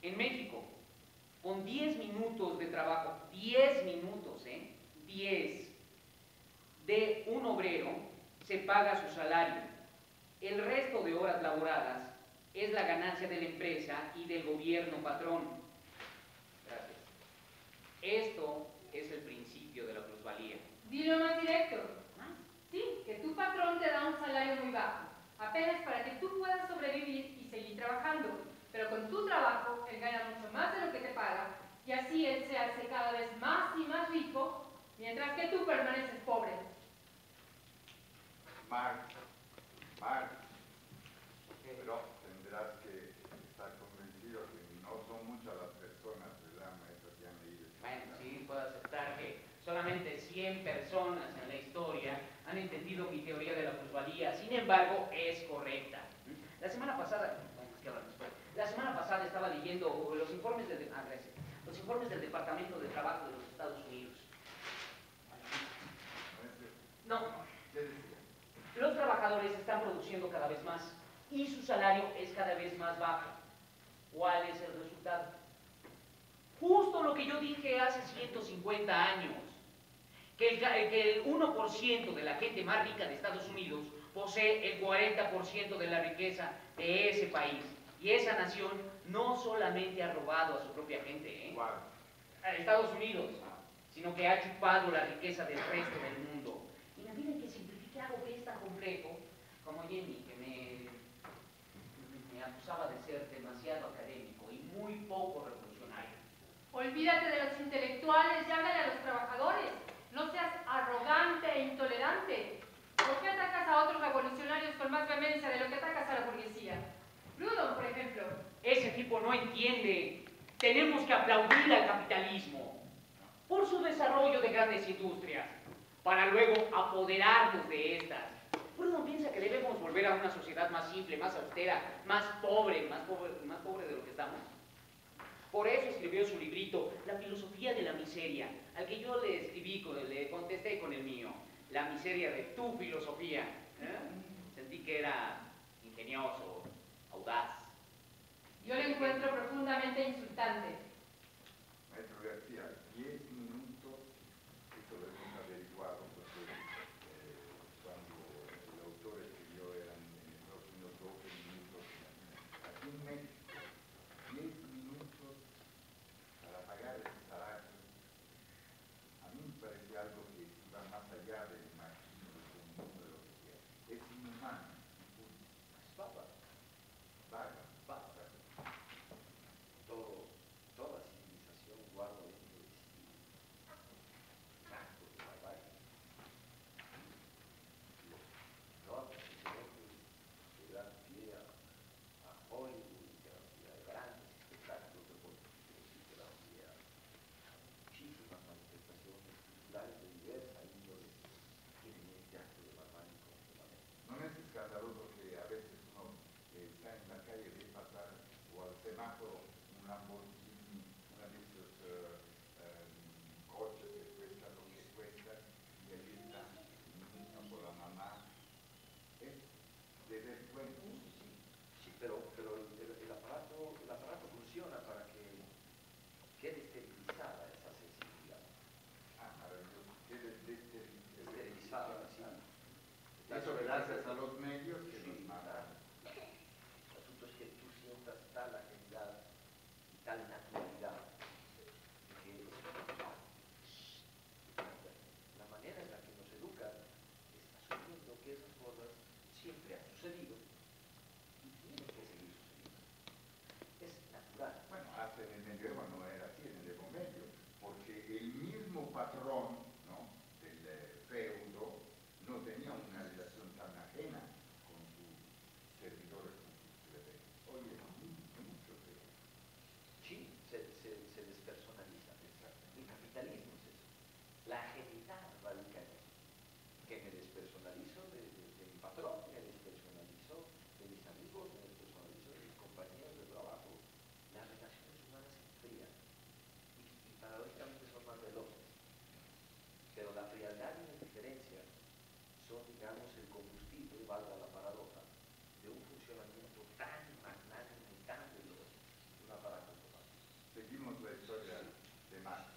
En México, con 10 minutos de trabajo, 10 minutos, 10, de un obrero, se paga su salario. El resto de horas laboradas es la ganancia de la empresa y del gobierno patrón. Gracias. Esto es el principio de la plusvalía. Dilo más directo. Sí, que tu patrón te da un salario muy bajo, apenas para que tú puedas sobrevivir y seguir trabajando. Pero con tu trabajo, él gana mucho más de lo que te paga, y así él se hace cada vez más y más rico, mientras que tú permaneces pobre. Marx, pero tendrás que estar convencido que no son muchas las personas, ¿verdad, maestro, que han leído? Bueno, sí, puedo aceptar que solamente 100 personas en la historia han entendido mi teoría de la plusvalía. Sin embargo, es correcta. La semana pasada estaba leyendo los informes del Departamento de Trabajo de los Estados Unidos. No. Los trabajadores están produciendo cada vez más y su salario es cada vez más bajo. ¿Cuál es el resultado? Justo lo que yo dije hace 150 años, que el 1% de la gente más rica de Estados Unidos posee el 40% de la riqueza de ese país. Y esa nación no solamente ha robado a su propia gente, a Estados Unidos, sino que ha chupado la riqueza del resto del mundo. Y me piden que simplifique algo que es tan complejo como Jenny, que me acusaba de ser demasiado académico y muy poco revolucionario. Olvídate de los intelectuales y háblale a los trabajadores. No seas arrogante e intolerante. ¿Por qué atacas a otros revolucionarios con más vehemencia de lo que atacas a la burguesía? Proudhon, por ejemplo. Ese tipo no entiende. Tenemos que aplaudir al capitalismo por su desarrollo de grandes industrias, para luego apoderarnos de estas. Proudhon piensa que debemos volver a una sociedad más simple, más austera, más pobre de lo que estamos. Por eso escribió su librito, La filosofía de la miseria, al que yo le contesté con el mío, La miseria de tu filosofía. Sentí que era ingenioso, audaz. Yo lo encuentro profundamente insultante. Maestro García, 10 minutos, esto lo hemos averiguado, porque cuando el autor escribió eran en Estados Unidos 12 minutos. Aquí en México, 10 minutos para pagar ese salario. A mí me parece algo que va más allá del marxismo, del comunismo, de lo que sea. Es inhumano. Vaga. Todo gracias a los medios que nos mandan. El asunto es que tú sientas tal afinidad y tal naturalidad que la manera en la que nos educan es asumiendo que esas cosas siempre han sucedido y tienen que seguir sucediendo. Es natural. Bueno, hasta en el medioevo no era así, en el Evo Medio, porque el mismo patrón, ¿no?, del feudo no tenía una relación tan ajena con sus servidores, con sus plebeyos. Hoy es mucho peor. Sí, se despersonaliza. El capitalismo es eso. La ajenidad radica en eso. Que me despersonalizo de mi patrón, me despersonalizo de mis amigos, me despersonalizo de mis compañeros de trabajo. Las relaciones humanas se enfrían y paradójicamente son más veloces. Pero la frialdad y la indiferencia son, digamos, el combustible, valga la paradoja, de un funcionamiento tan magnánimo y tan veloz de un aparato automático. Seguimos la historia de Marx.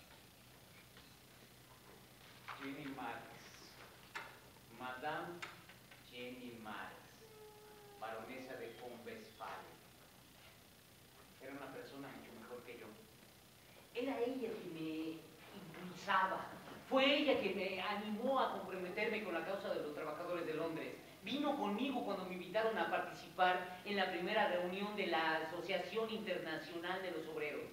Jenny Marx, Madame Jenny Marx, baronesa de von Westphalen. Era una persona mucho mejor que yo. Era ella quien me impulsaba. Fue ella quien me animó a comprometerme con la causa de los trabajadores de Londres. Vino conmigo cuando me invitaron a participar en la primera reunión de la Asociación Internacional de los Obreros.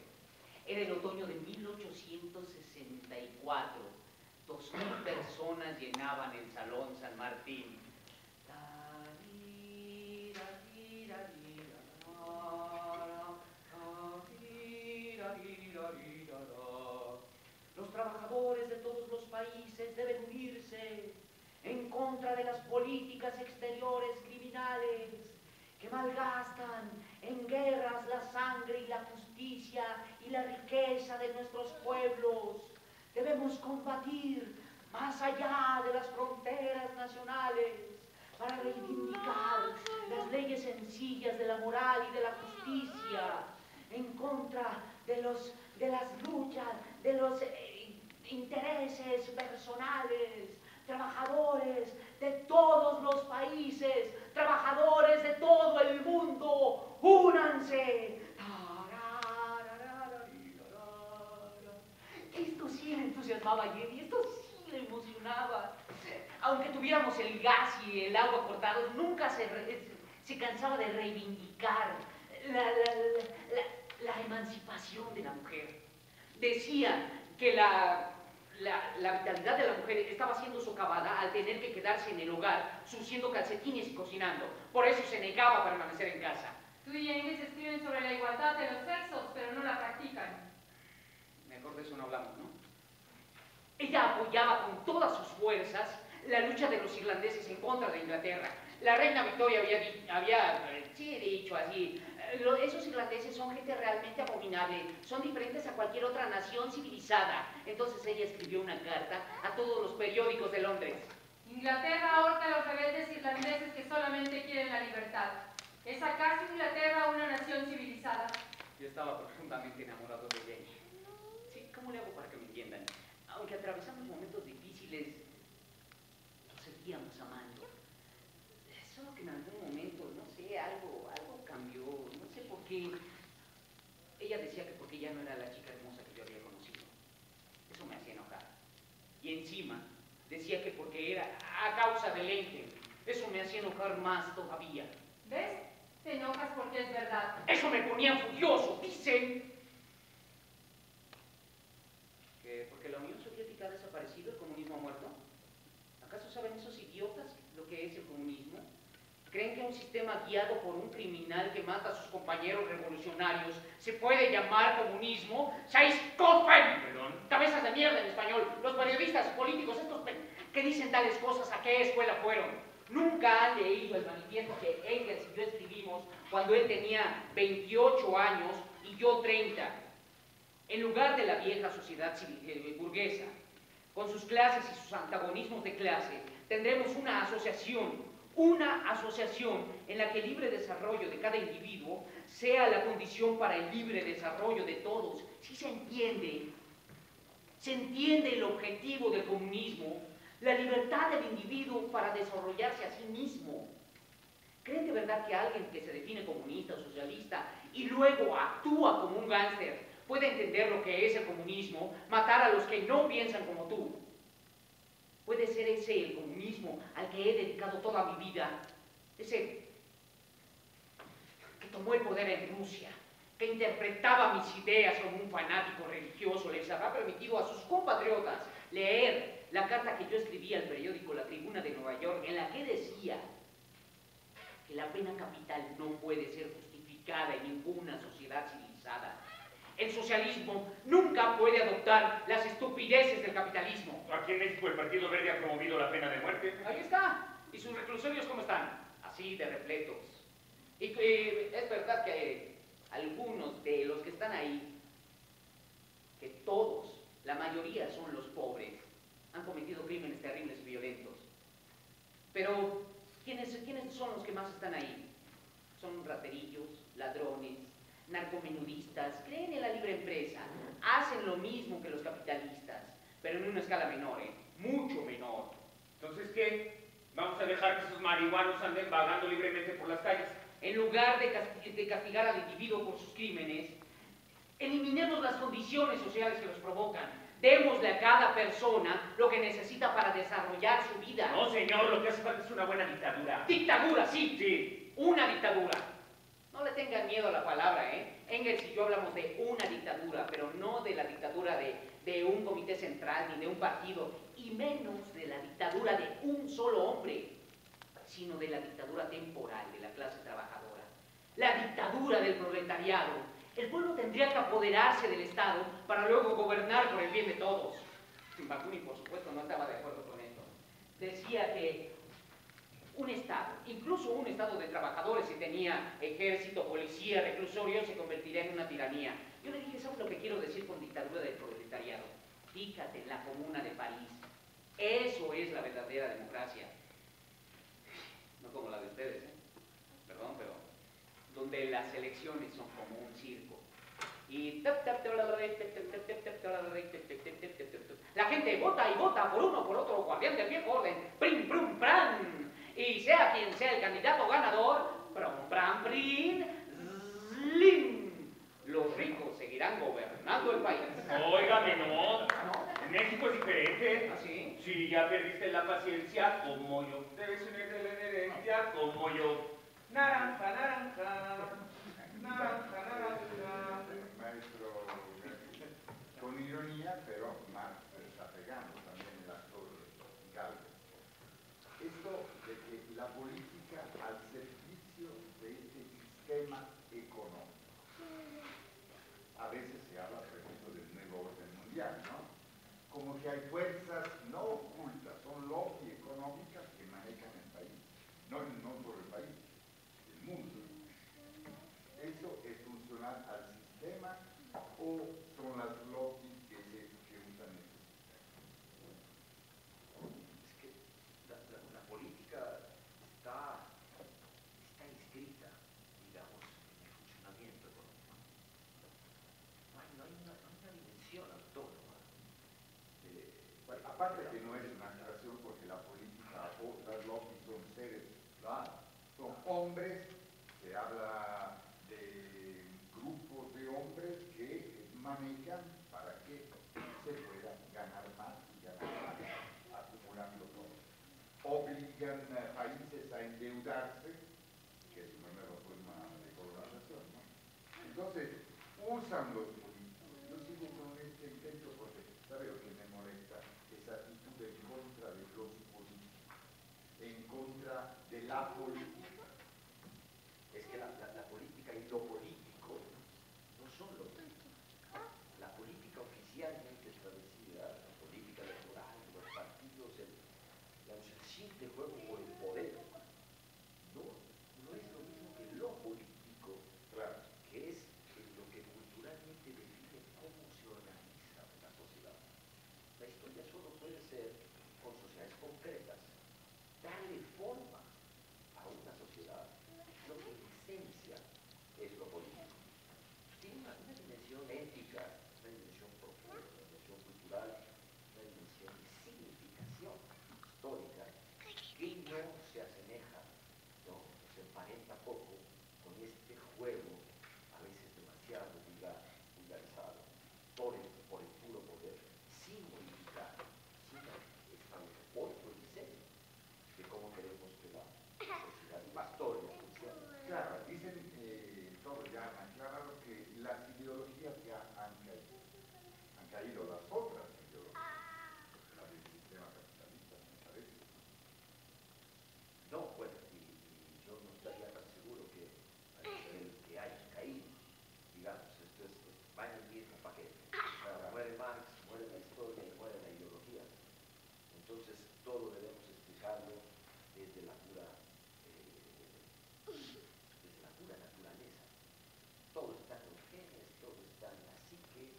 Era el otoño de 1864. 2000 personas llenaban el Salón San Martín. Los trabajadores de todos los países deben unirse en contra de las políticas exteriores criminales que malgastan en guerras la sangre y la justicia y la riqueza de nuestros pueblos. Debemos combatir más allá de las fronteras nacionales para reivindicar las leyes sencillas de la moral y de la justicia, en contra de las luchas, de los intereses personales. Trabajadores de todos los países, trabajadores de todo el mundo, únanse. Esto sí le entusiasmaba a Jenny, esto sí le emocionaba. Aunque tuviéramos el gas y el agua cortados, nunca se cansaba de reivindicar la emancipación de la mujer. Decía que la vitalidad de la mujer estaba siendo socavada al tener que quedarse en el hogar, surciendo calcetines y cocinando. Por eso se negaba a permanecer en casa. Tú y Engels escriben sobre la igualdad de los sexos, pero no la practican. Mejor de eso no hablamos, ¿no? Ella apoyaba con todas sus fuerzas la lucha de los irlandeses en contra de Inglaterra. La reina Victoria había dicho así: esos irlandeses son gente realmente abominable, son diferentes a cualquier otra nación civilizada. Entonces ella escribió una carta a todos los periódicos de Londres. Inglaterra ahorca a los rebeldes irlandeses que solamente quieren la libertad. ¿Es acaso Inglaterra una nación civilizada? Yo estaba profundamente enamorado de ella. Sí, ¿cómo le hago para que me entiendan? Aunque atravesamos momentos difíciles, nos seguíamos amando. Solo que en algún momento, no sé, algo cambió, no sé por qué. Ella decía que porque ya no era la chica hermosa que yo había conocido. Eso me hacía enojar. Y encima decía que porque era a causa del ente. Eso me hacía enojar más todavía. ¿Ves? Te enojas porque es verdad. Eso me ponía furioso. Dicen que porque la Unión Soviética ha desaparecido, el comunismo ha muerto. ¿Acaso saben esos idiotas lo que es el comunismo? ¿Creen que un sistema guiado por un criminal que mata a sus compañeros revolucionarios se puede llamar comunismo? ¡Scheißkopfen! Perdón. Cabezas de mierda en español. Los periodistas políticos, estos que dicen tales cosas, ¿a qué escuela fueron? Nunca han leído el manifiesto que Engels y yo escribimos cuando él tenía 28 años y yo 30. En lugar de la vieja sociedad burguesa, con sus clases y sus antagonismos de clase, tendremos una asociación en la que el libre desarrollo de cada individuo sea la condición para el libre desarrollo de todos. ¿Sí se entiende? ¿Se entiende el objetivo del comunismo? la libertad del individuo para desarrollarse a sí mismo. ¿Creen de verdad que alguien que se define comunista o socialista y luego actúa como un gángster puede entender lo que es el comunismo, matar a los que no piensan como tú? ¿Puede ser ese el comunismo al que he dedicado toda mi vida? Ese que tomó el poder en Rusia, que interpretaba mis ideas como un fanático religioso, les habrá permitido a sus compatriotas leer la carta que yo escribí al periódico La Tribuna de Nueva York, en la que decía que la pena capital no puede ser justificada en ninguna sociedad civilizada. El socialismo nunca puede adoptar las estupideces del capitalismo. Aquí en México el Partido Verde ha promovido la pena de muerte. Ahí está. ¿Y sus reclusorios cómo están? Así de repletos. Y es verdad que algunos de los que están ahí, que todos, la mayoría son los pobres, han cometido crímenes terribles y violentos. Pero, ¿quiénes son los que más están ahí? Son raterillos, ladrones, narcomenudistas, creen en la libre empresa, hacen lo mismo que los capitalistas, pero en una escala menor, mucho menor. Entonces, ¿qué? ¿Vamos a dejar que esos marihuanos anden vagando libremente por las calles? En lugar de castigar al individuo por sus crímenes, eliminemos las condiciones sociales que los provocan. Démosle a cada persona lo que necesita para desarrollar su vida. No, señor, lo que hace falta es una buena dictadura. ¡Dictadura, sí! Sí. Una dictadura. No le tengan miedo a la palabra, ¿eh? Engels y yo hablamos de una dictadura, pero no de la dictadura de un comité central ni de un partido, y menos de la dictadura de un solo hombre, sino de la dictadura temporal de la clase trabajadora. La dictadura del proletariado. El pueblo tendría que apoderarse del Estado para luego gobernar por el bien de todos. Bakunin, por supuesto, no estaba de acuerdo con esto. Decía que un Estado, incluso un Estado de trabajadores, si tenía ejército, policía, reclusorio, se convertiría en una tiranía. Yo le dije, ¿sabes lo que quiero decir con dictadura del proletariado? Fíjate en la Comuna de París. Eso es la verdadera democracia. No como la de ustedes, ¿eh? Perdón, pero donde las elecciones son como un circo. Y la gente vota y vota por uno, por otro, guardián del viejo orden. ¡Prim, prum, pran! Y sea quien sea el candidato ganador, prum, pram, prin, zlin. Los ricos seguirán gobernando el país. Óigame, no. En México es diferente. ¿Ah, sí? Si ya perdiste la paciencia, como yo. Debes unirte la herencia, como yo. Naranja, naranja. Naranja, naranja. Maestro, con ironía, pero más desapegando también el actor Galvez. Esto de que la política al servicio de este sistema económico. A veces se habla, por ejemplo, del nuevo orden mundial, ¿no? Como que hay fuerzas no ocultas, son lobby económicas que manejan el país. No solo el país, el mundo. ¿Eso es funcional al sistema o son las lobbies que usan el sistema? Es que la política está inscrita, digamos, en el funcionamiento económico. No hay una dimensión autónoma. Bueno, aparte que no es una creación porque la política o las lobbies son seres, son hombres, se habla de grupos de hombres que manejan para que se pueda ganar más y ganar más, acumulando todo. Obligan países a endeudarse, que es una nueva forma de colonización, ¿no? Entonces, usan los políticos. Yo sigo con este intento porque, ¿sabe lo que me molesta? Esa actitud en contra de los políticos, en contra de la política. Es que la política y lo político no son lo mismo. La política oficialmente establecida, la política electoral, los partidos, el simple juego por el poder, no es lo mismo que lo político, Claro. que es lo que culturalmente define cómo se organiza una sociedad. La historia solo puede ser, con sociedades concretas, darle forma a una sociedad, lo que en esencia es lo político. Tiene una dimensión ética, una dimensión profunda, una dimensión cultural, una dimensión de significación. ¿para qué? O sea, muere Marx, muere la historia y muere la ideología. Entonces todo debemos explicarlo desde la pura naturaleza. Todo está en los genes, todo está en la psique.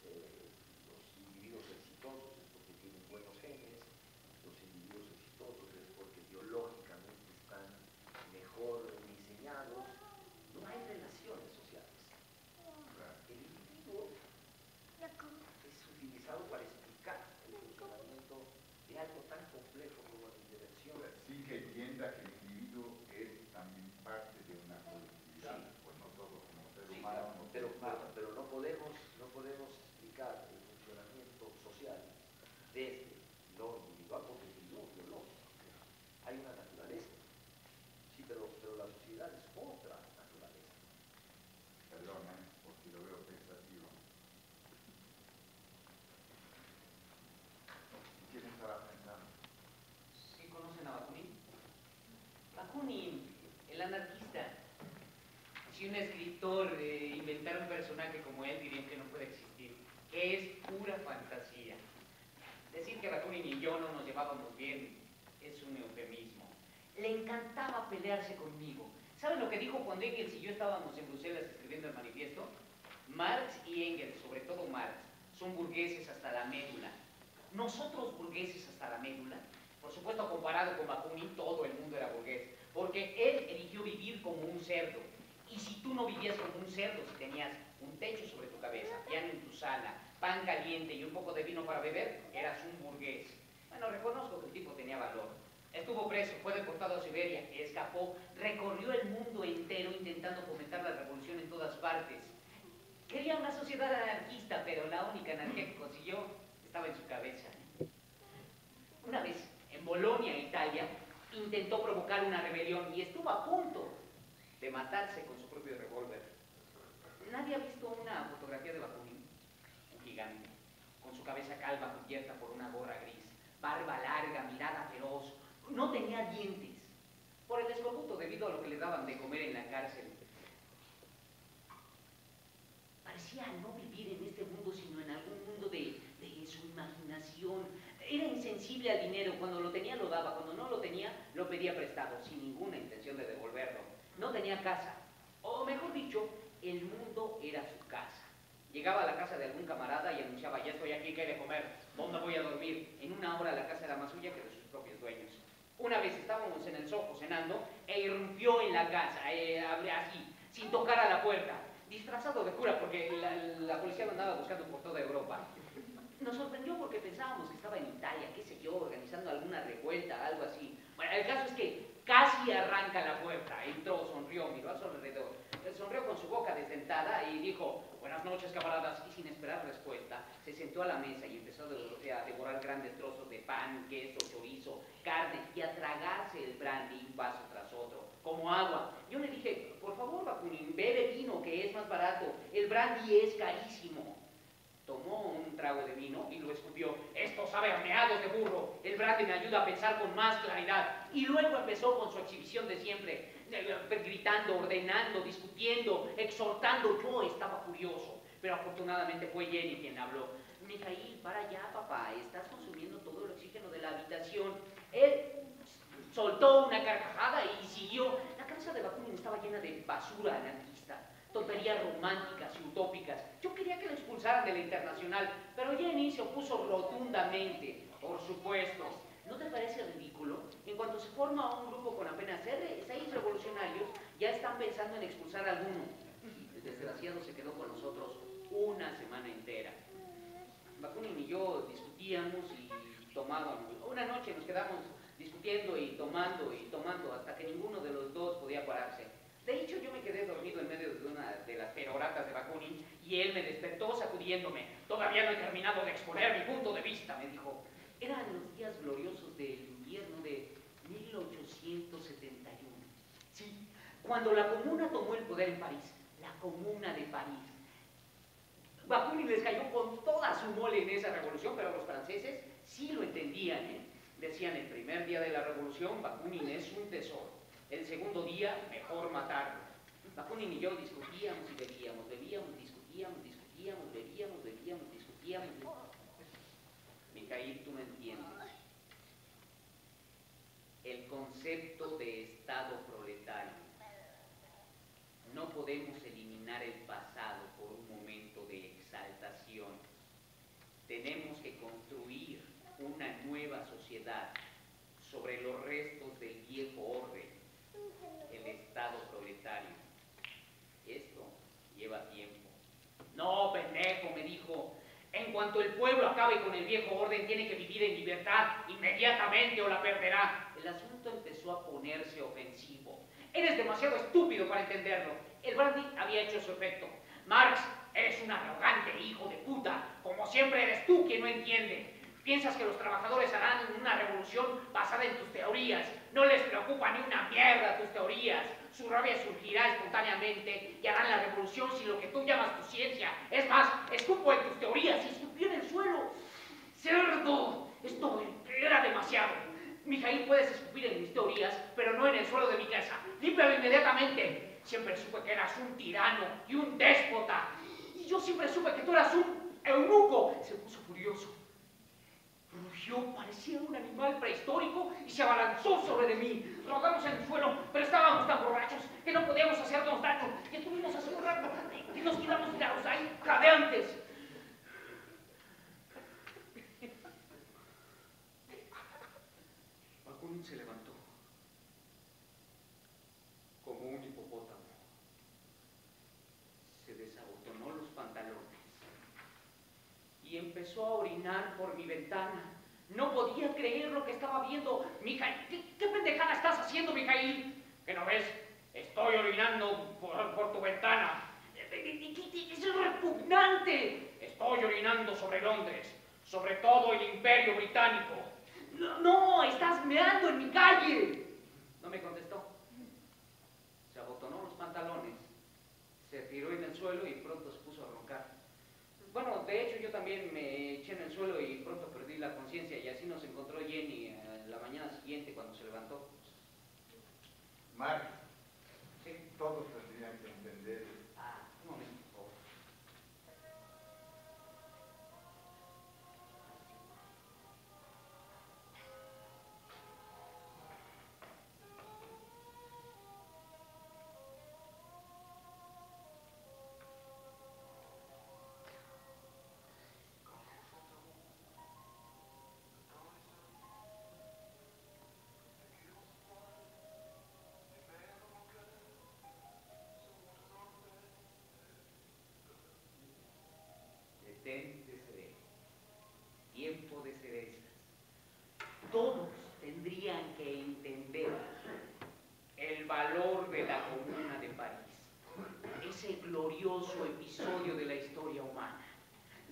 Los individuos exitosos es porque tienen buenos genes, los individuos exitosos es porque biológicamente están mejor diseñados. No hay relaciones sociales. El individuo es utilizado para explicar el funcionamiento de algo tan complejo como la interacción. Sí, que entienda que el individuo es también parte de una colectividad, Sí. pues nosotros como ser Sí, humano claro, no pero somos nada. no podemos explicar el funcionamiento social desde lo individual porque es lo biológico. Hay una naturaleza. Sí, pero la sociedad es otra naturaleza. Perdona, porque lo veo pensativo. ¿Quién estará pensando? ¿Sí conocen a Bakunin? Bakunin, el anarquista. Si un escritor inventara un personaje como él, dirían que no puede existir, que es pura fantasía. Decir que Bakunin y yo no nos llevábamos bien es un eufemismo. Le encantaba pelearse conmigo. ¿Saben lo que dijo cuando Engels y yo estábamos en Bruselas escribiendo el manifiesto? Marx y Engels, sobre todo Marx, son burgueses hasta la médula. Nosotros burgueses hasta la médula, por supuesto comparado con Bakunin, todo el mundo era burgués, porque él eligió vivir como un cerdo. Y si tú no vivías como un cerdo, si tenías un techo sobre tu cabeza, piano en tu sala, pan caliente y un poco de vino para beber, eras un burgués. Bueno, reconozco que el tipo tenía valor. Estuvo preso, fue deportado a Siberia, escapó, recorrió el mundo entero intentando fomentar la revolución en todas partes. Quería una sociedad anarquista, pero la única anarquía que consiguió estaba en su cabeza. Una vez, en Bolonia, Italia, intentó provocar una rebelión y estuvo a punto de matarse con su propio revólver. ¿Nadie ha visto una fotografía de Bakunin? Un gigante, con su cabeza calva cubierta por una gorra gris, barba larga, mirada feroz, no tenía dientes. Por el escorbuto debido a lo que le daban de comer en la cárcel. Parecía no vivir en este mundo, sino en algún mundo de su imaginación. Era insensible al dinero, cuando lo tenía lo daba, cuando no lo tenía lo pedía prestado, sin ninguna intención de devolverlo. No tenía casa, o mejor dicho, el mundo era su casa. Llegaba a la casa de algún camarada y anunciaba, ya estoy aquí, ¿qué hay de comer? ¿Dónde voy a dormir? En una hora la casa era más suya que de sus propios dueños. Una vez estábamos en el Soho cenando e irrumpió en la casa, así, sin tocar a la puerta, disfrazado de cura porque la policía lo andaba buscando por toda Europa. Nos sorprendió porque pensábamos que estaba en Italia, qué sé yo, organizando alguna revuelta, algo así. Bueno, el caso es que casi arranca la puerta, entró, sonrió, miró a su alrededor, sonrió con su boca desdentada y dijo, buenas noches camaradas, y sin esperar respuesta, se sentó a la mesa y empezó a devorar grandes trozos de pan, queso, chorizo, carne y a tragarse el brandy un vaso tras otro, como agua. Yo le dije, por favor Bakunin, bebe vino que es más barato, el brandy es carísimo. Tomó un trago de vino y lo escupió. Esto sabe a meados de burro. El brandy me ayuda a pensar con más claridad. Y luego empezó con su exhibición de siempre, gritando, ordenando, discutiendo, exhortando. Yo estaba furioso, pero afortunadamente fue Jenny quien habló. Mijail, para allá, papá, estás consumiendo todo el oxígeno de la habitación. Él soltó una carcajada y siguió. La casa de Bakunin estaba llena de basura anarquista, tonterías románticas y utópicas. Yo quería que lo expulsaran de la Internacional, pero Jenny se opuso rotundamente. Por supuesto. ¿No te parece ridículo? En cuanto se forma un grupo con apenas 6 revolucionarios, ya están pensando en expulsar a alguno. El desgraciado se quedó con nosotros una semana entera. Bakunin y yo discutíamos y tomábamos. Una noche nos quedamos discutiendo y tomando hasta que ninguno de los dos podía pararse. De hecho, yo me quedé dormido en medio de una de las peroratas de Bakunin y él me despertó sacudiéndome. Todavía no he terminado de exponer mi punto de vista, me dijo. Eran los días gloriosos del invierno de 1871. Sí, cuando la Comuna tomó el poder en París, la Comuna de París. Bakunin les cayó con toda su mole en esa revolución, pero los franceses sí lo entendían, ¿eh? Decían, el primer día de la revolución, Bakunin es un tesoro. El segundo día, mejor matarlo. Bakunin y yo discutíamos y bebíamos, discutíamos discutíamos, discutíamos. Mikhail, tú no entiendes. El concepto de Estado proletario. No podemos eliminar el pasado por un momento de exaltación. Tenemos que construir una nueva sociedad sobre los restos del viejo orden, el Estado proletario. Esto lleva tiempo. No, pendejo, me dijo. En cuanto el pueblo acabe con el viejo orden, tiene que vivir en libertad inmediatamente o la perderá. El asunto empezó a ponerse ofensivo. Eres demasiado estúpido para entenderlo. El brandy había hecho su efecto. Marx, eres un arrogante hijo de puta. Como siempre eres tú quien no entiende. Piensas que los trabajadores harán una revolución basada en tus teorías. No les preocupa ni una mierda tus teorías. Su rabia surgirá espontáneamente y harán la revolución sin lo que tú llamas tu ciencia. Es más, escupo en tus teorías y escupí en el suelo. ¡Cerdo! Esto era demasiado. Mikhail, puedes escupir en mis teorías, pero no en el suelo de mi casa. ¡Límpialo inmediatamente! Siempre supe que eras un tirano y un déspota. Y yo siempre supe que tú eras un eunuco. Se puso furioso. Rugió, parecía un animal prehistórico y se abalanzó sobre de mí. Rodamos en el suelo, pero estábamos tan borrachos que no podíamos hacernos daño. Y estuvimos hace un rato y nos quedamos tirados ahí, jadeantes. Bakunin se levantó como un hipopótamo. Se desabotonó los pantalones y empezó a orinar por mi ventana. No podía creer lo que estaba viendo. Mikhail, ¿qué pendejada estás haciendo, Mikhail? ¿Qué no ves? Estoy orinando por tu ventana. Es repugnante. Estoy orinando sobre Londres, sobre todo el Imperio Británico. No, estás meando en mi calle. No me contestó. Se abotonó los pantalones, se tiró en el suelo y pronto se puso a roncar. Bueno, de hecho yo también me eché en el suelo y pronto perdí la conciencia y así nos encontró Jenny la mañana siguiente cuando se levantó. Marx, Sí. todos tendrían que entender. Un momento, por favor. Detente, tiempo de cerezas. Todos tendrían que entender el valor de la Comuna de París, ese glorioso episodio de la historia humana.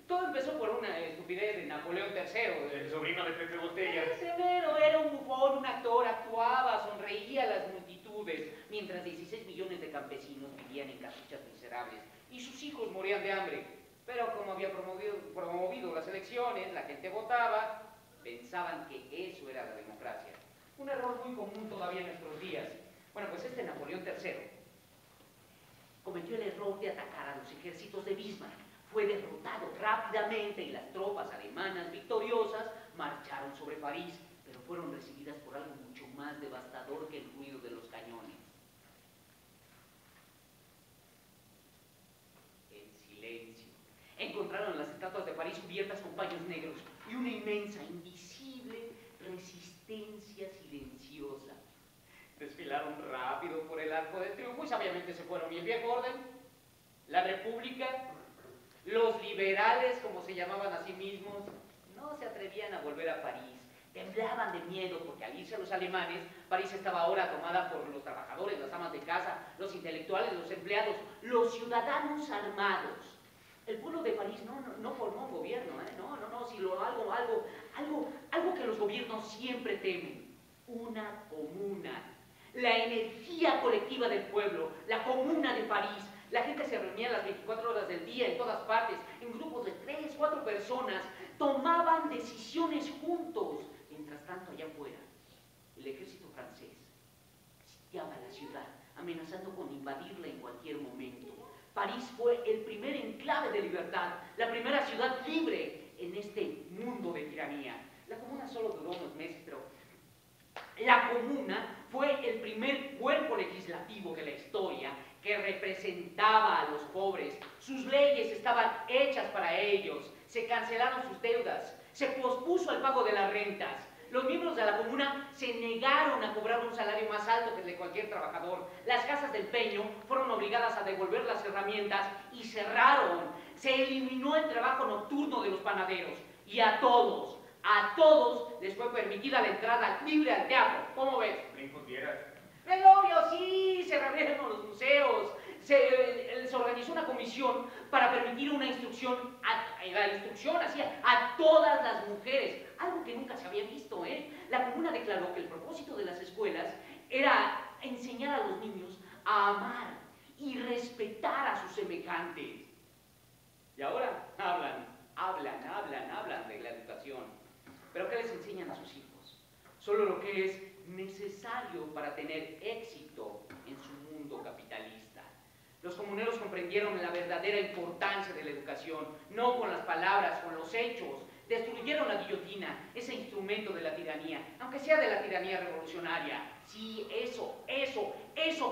Todo empezó por una estupidez de Napoleón III, El sobrino de Pepe Botella. Ese mero era un bufón, un actor, actuaba, sonreía a las multitudes, mientras 16 millones de campesinos vivían en casuchas miserables y sus hijos morían de hambre. Pero como había promovido las elecciones, la gente votaba, pensaban que eso era la democracia. Un error muy común todavía en nuestros días. Bueno, pues este Napoleón III cometió el error de atacar a los ejércitos de Bismarck. Fue derrotado rápidamente y las tropas alemanas victoriosas marcharon sobre París, pero fueron recibidas por algo mucho más devastador que el ruido de los cañones. El silencio. Encontraron las estatuas de París cubiertas con paños negros y una inmensa, invisible resistencia silenciosa. Desfilaron rápido por el Arco de Triunfo y sabiamente se fueron. Y el viejo orden, la República, los liberales, como se llamaban a sí mismos, no se atrevían a volver a París. Temblaban de miedo porque al irse los alemanes, París estaba ahora tomada por los trabajadores, las amas de casa, los intelectuales, los empleados, los ciudadanos armados. El pueblo de París no formó un gobierno, sino algo que los gobiernos siempre temen: una comuna. La energía colectiva del pueblo, la Comuna de París. La gente se reunía las 24 horas del día en todas partes, en grupos de 3, 4 personas, tomaban decisiones juntos. Mientras tanto, allá afuera, el ejército francés sitiaba la ciudad, amenazando con invadirla en cualquier momento. París fue el primer enclave de libertad, la primera ciudad libre en este mundo de tiranía. La Comuna solo duró unos meses, pero la Comuna fue el primer cuerpo legislativo de la historia que representaba a los pobres. Sus leyes estaban hechas para ellos, se cancelaron sus deudas, se pospuso el pago de las rentas. Los miembros de la Comuna se negaron a cobrar un salario más alto que el de cualquier trabajador. Las casas del peño fueron obligadas a devolver las herramientas y cerraron. Se eliminó el trabajo nocturno de los panaderos y a todos les fue permitida la entrada libre al teatro. ¿Cómo ves? Brincos dieras. El obvio, sí, se reabrieron los museos, se organizó una comisión para permitir una instrucción, a todas las mujeres, algo que nunca se había visto, ¿eh? La Comuna declaró que el propósito de las escuelas era enseñar a los niños a amar y respetar a sus semejantes. Y ahora hablan de la educación. ¿Pero qué les enseñan a sus hijos? Solo lo que es necesario para tener éxito en su mundo capitalista. Los comuneros comprendieron la verdadera importancia de la educación, no con las palabras, con los hechos. Destruyeron la guillotina, ese instrumento de la tiranía, aunque sea de la tiranía revolucionaria. Sí, eso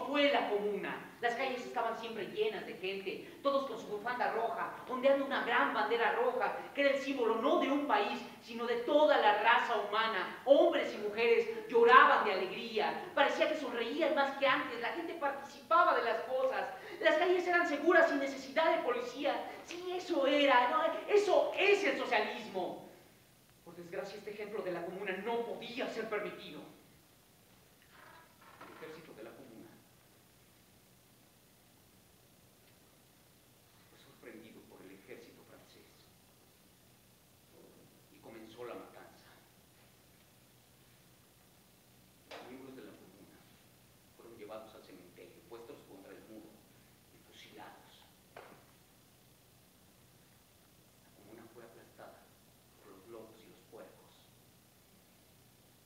fue la Comuna. Las calles estaban siempre llenas de gente, todos con su bufanda roja, ondeando una gran bandera roja, que era el símbolo no de un país, sino de toda la raza humana. Hombres y mujeres lloraban de alegría, parecía que sonreían más que antes, la gente participaba de las cosas, las calles eran seguras sin necesidad de policía. Sí, eso era, ¿no? Eso es el socialismo. Por desgracia, este ejemplo de la Comuna no podía ser permitido. El ejército de la Comuna fue sorprendido por el ejército francés y comenzó la matanza. Los miembros de la Comuna fueron llevados al cementerio, puestos contra el muro y fusilados. La Comuna fue aplastada por los lobos y los puercos.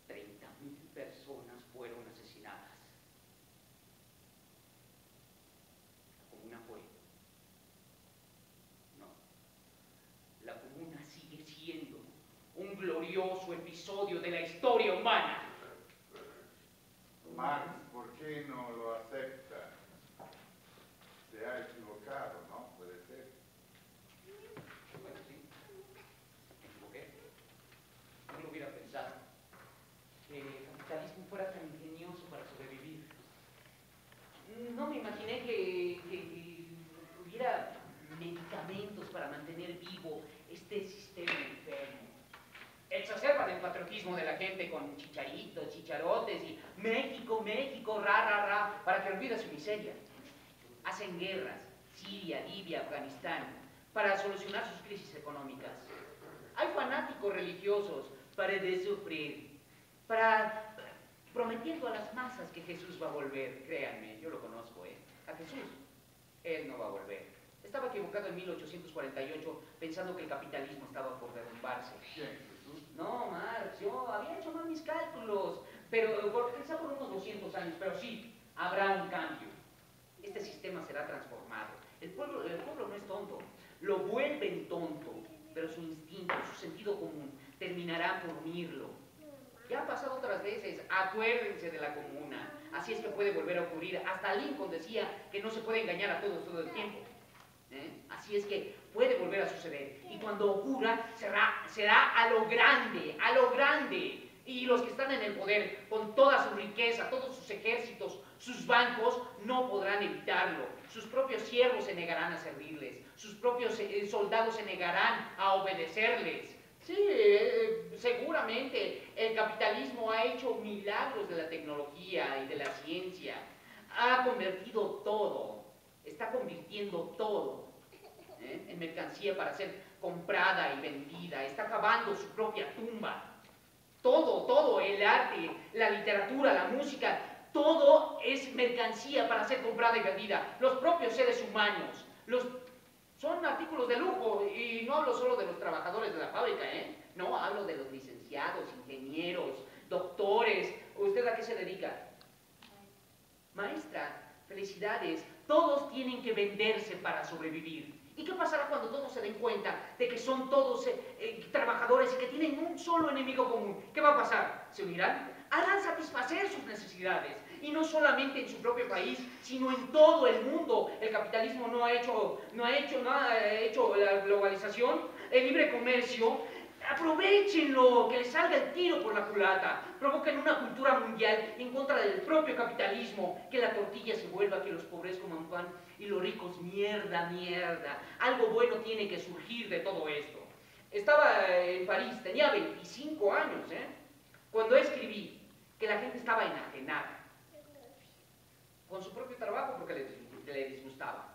30.000 personas fueron asesinadas. La Comuna fue. No. La Comuna sigue siendo un glorioso episodio de la historia humana. Marx, ¿por qué no lo acepta? Se ha equivocado, ¿no? Puede ser. Bueno, sí. Me equivoqué. No lo hubiera pensado. Que el capitalismo fuera tan ingenioso para sobrevivir. No me imaginé que hubiera medicamentos para mantener vivo este sistema enfermo. Exacerban el patriotismo de la gente con chicharitos, chicharotes y México, México, ra, ra, ra, para que olvide su miseria. Hacen guerras, Siria, Libia, Afganistán, para solucionar sus crisis económicas. Hay fanáticos religiosos para de sufrir, prometiendo a las masas que Jesús va a volver. Créanme, yo lo conozco, a Jesús. Él no va a volver. Estaba equivocado en 1848 pensando que el capitalismo estaba por derrumbarse. ¿Quién, Jesús? No, Marx, yo había hecho mal mis cálculos, pero quizá por unos 200 años, pero sí, habrá un cambio. Este sistema será transformado. El pueblo no es tonto, lo vuelven tonto, pero su instinto, su sentido común, terminarán por unirlo. Ya ha pasado otras veces, acuérdense de la Comuna, así es que puede volver a ocurrir. Hasta Lincoln decía que no se puede engañar a todos todo el tiempo. Así es que puede volver a suceder. Y cuando ocurra, será a lo grande, a lo grande. Y los que están en el poder, con toda su riqueza, todos sus ejércitos, sus bancos, no podrán evitarlo. Sus propios siervos se negarán a servirles. Sus propios soldados se negarán a obedecerles. Sí, seguramente el capitalismo ha hecho milagros de la tecnología y de la ciencia. Ha convertido todo, está convirtiendo todo en mercancía para ser comprada y vendida. Está acabando su propia tumba. Todo, el arte, la literatura, la música, todo es mercancía para ser comprada y vendida. Los propios seres humanos, son artículos de lujo, y no hablo solo de los trabajadores de la fábrica, No, hablo de los licenciados, ingenieros, doctores. ¿Usted a qué se dedica? Maestra, felicidades. Todos tienen que venderse para sobrevivir. ¿Y qué pasará cuando todos se den cuenta de que son todos trabajadores y que tienen un solo enemigo común? ¿Qué va a pasar? ¿Se unirán? Harán satisfacer sus necesidades. Y no solamente en su propio país, sino en todo el mundo. El capitalismo no ha hecho la globalización, el libre comercio. Aprovechenlo, que les salga el tiro por la culata. Provoquen una cultura mundial en contra del propio capitalismo. Que la tortilla se vuelva, que los pobres coman pan y los ricos mierda, mierda. Algo bueno tiene que surgir de todo esto. Estaba en París, tenía 25 años, cuando escribí que la gente estaba enajenada con su propio trabajo porque le disgustaba.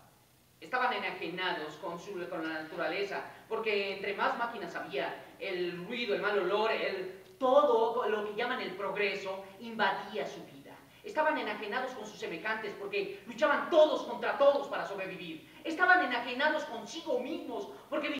Estaban enajenados con la naturaleza, porque entre más máquinas había, el ruido, el mal olor, todo lo que llaman el progreso, invadía su vida. Estaban enajenados con sus semejantes, porque luchaban todos contra todos para sobrevivir. Estaban enajenados consigo mismos, porque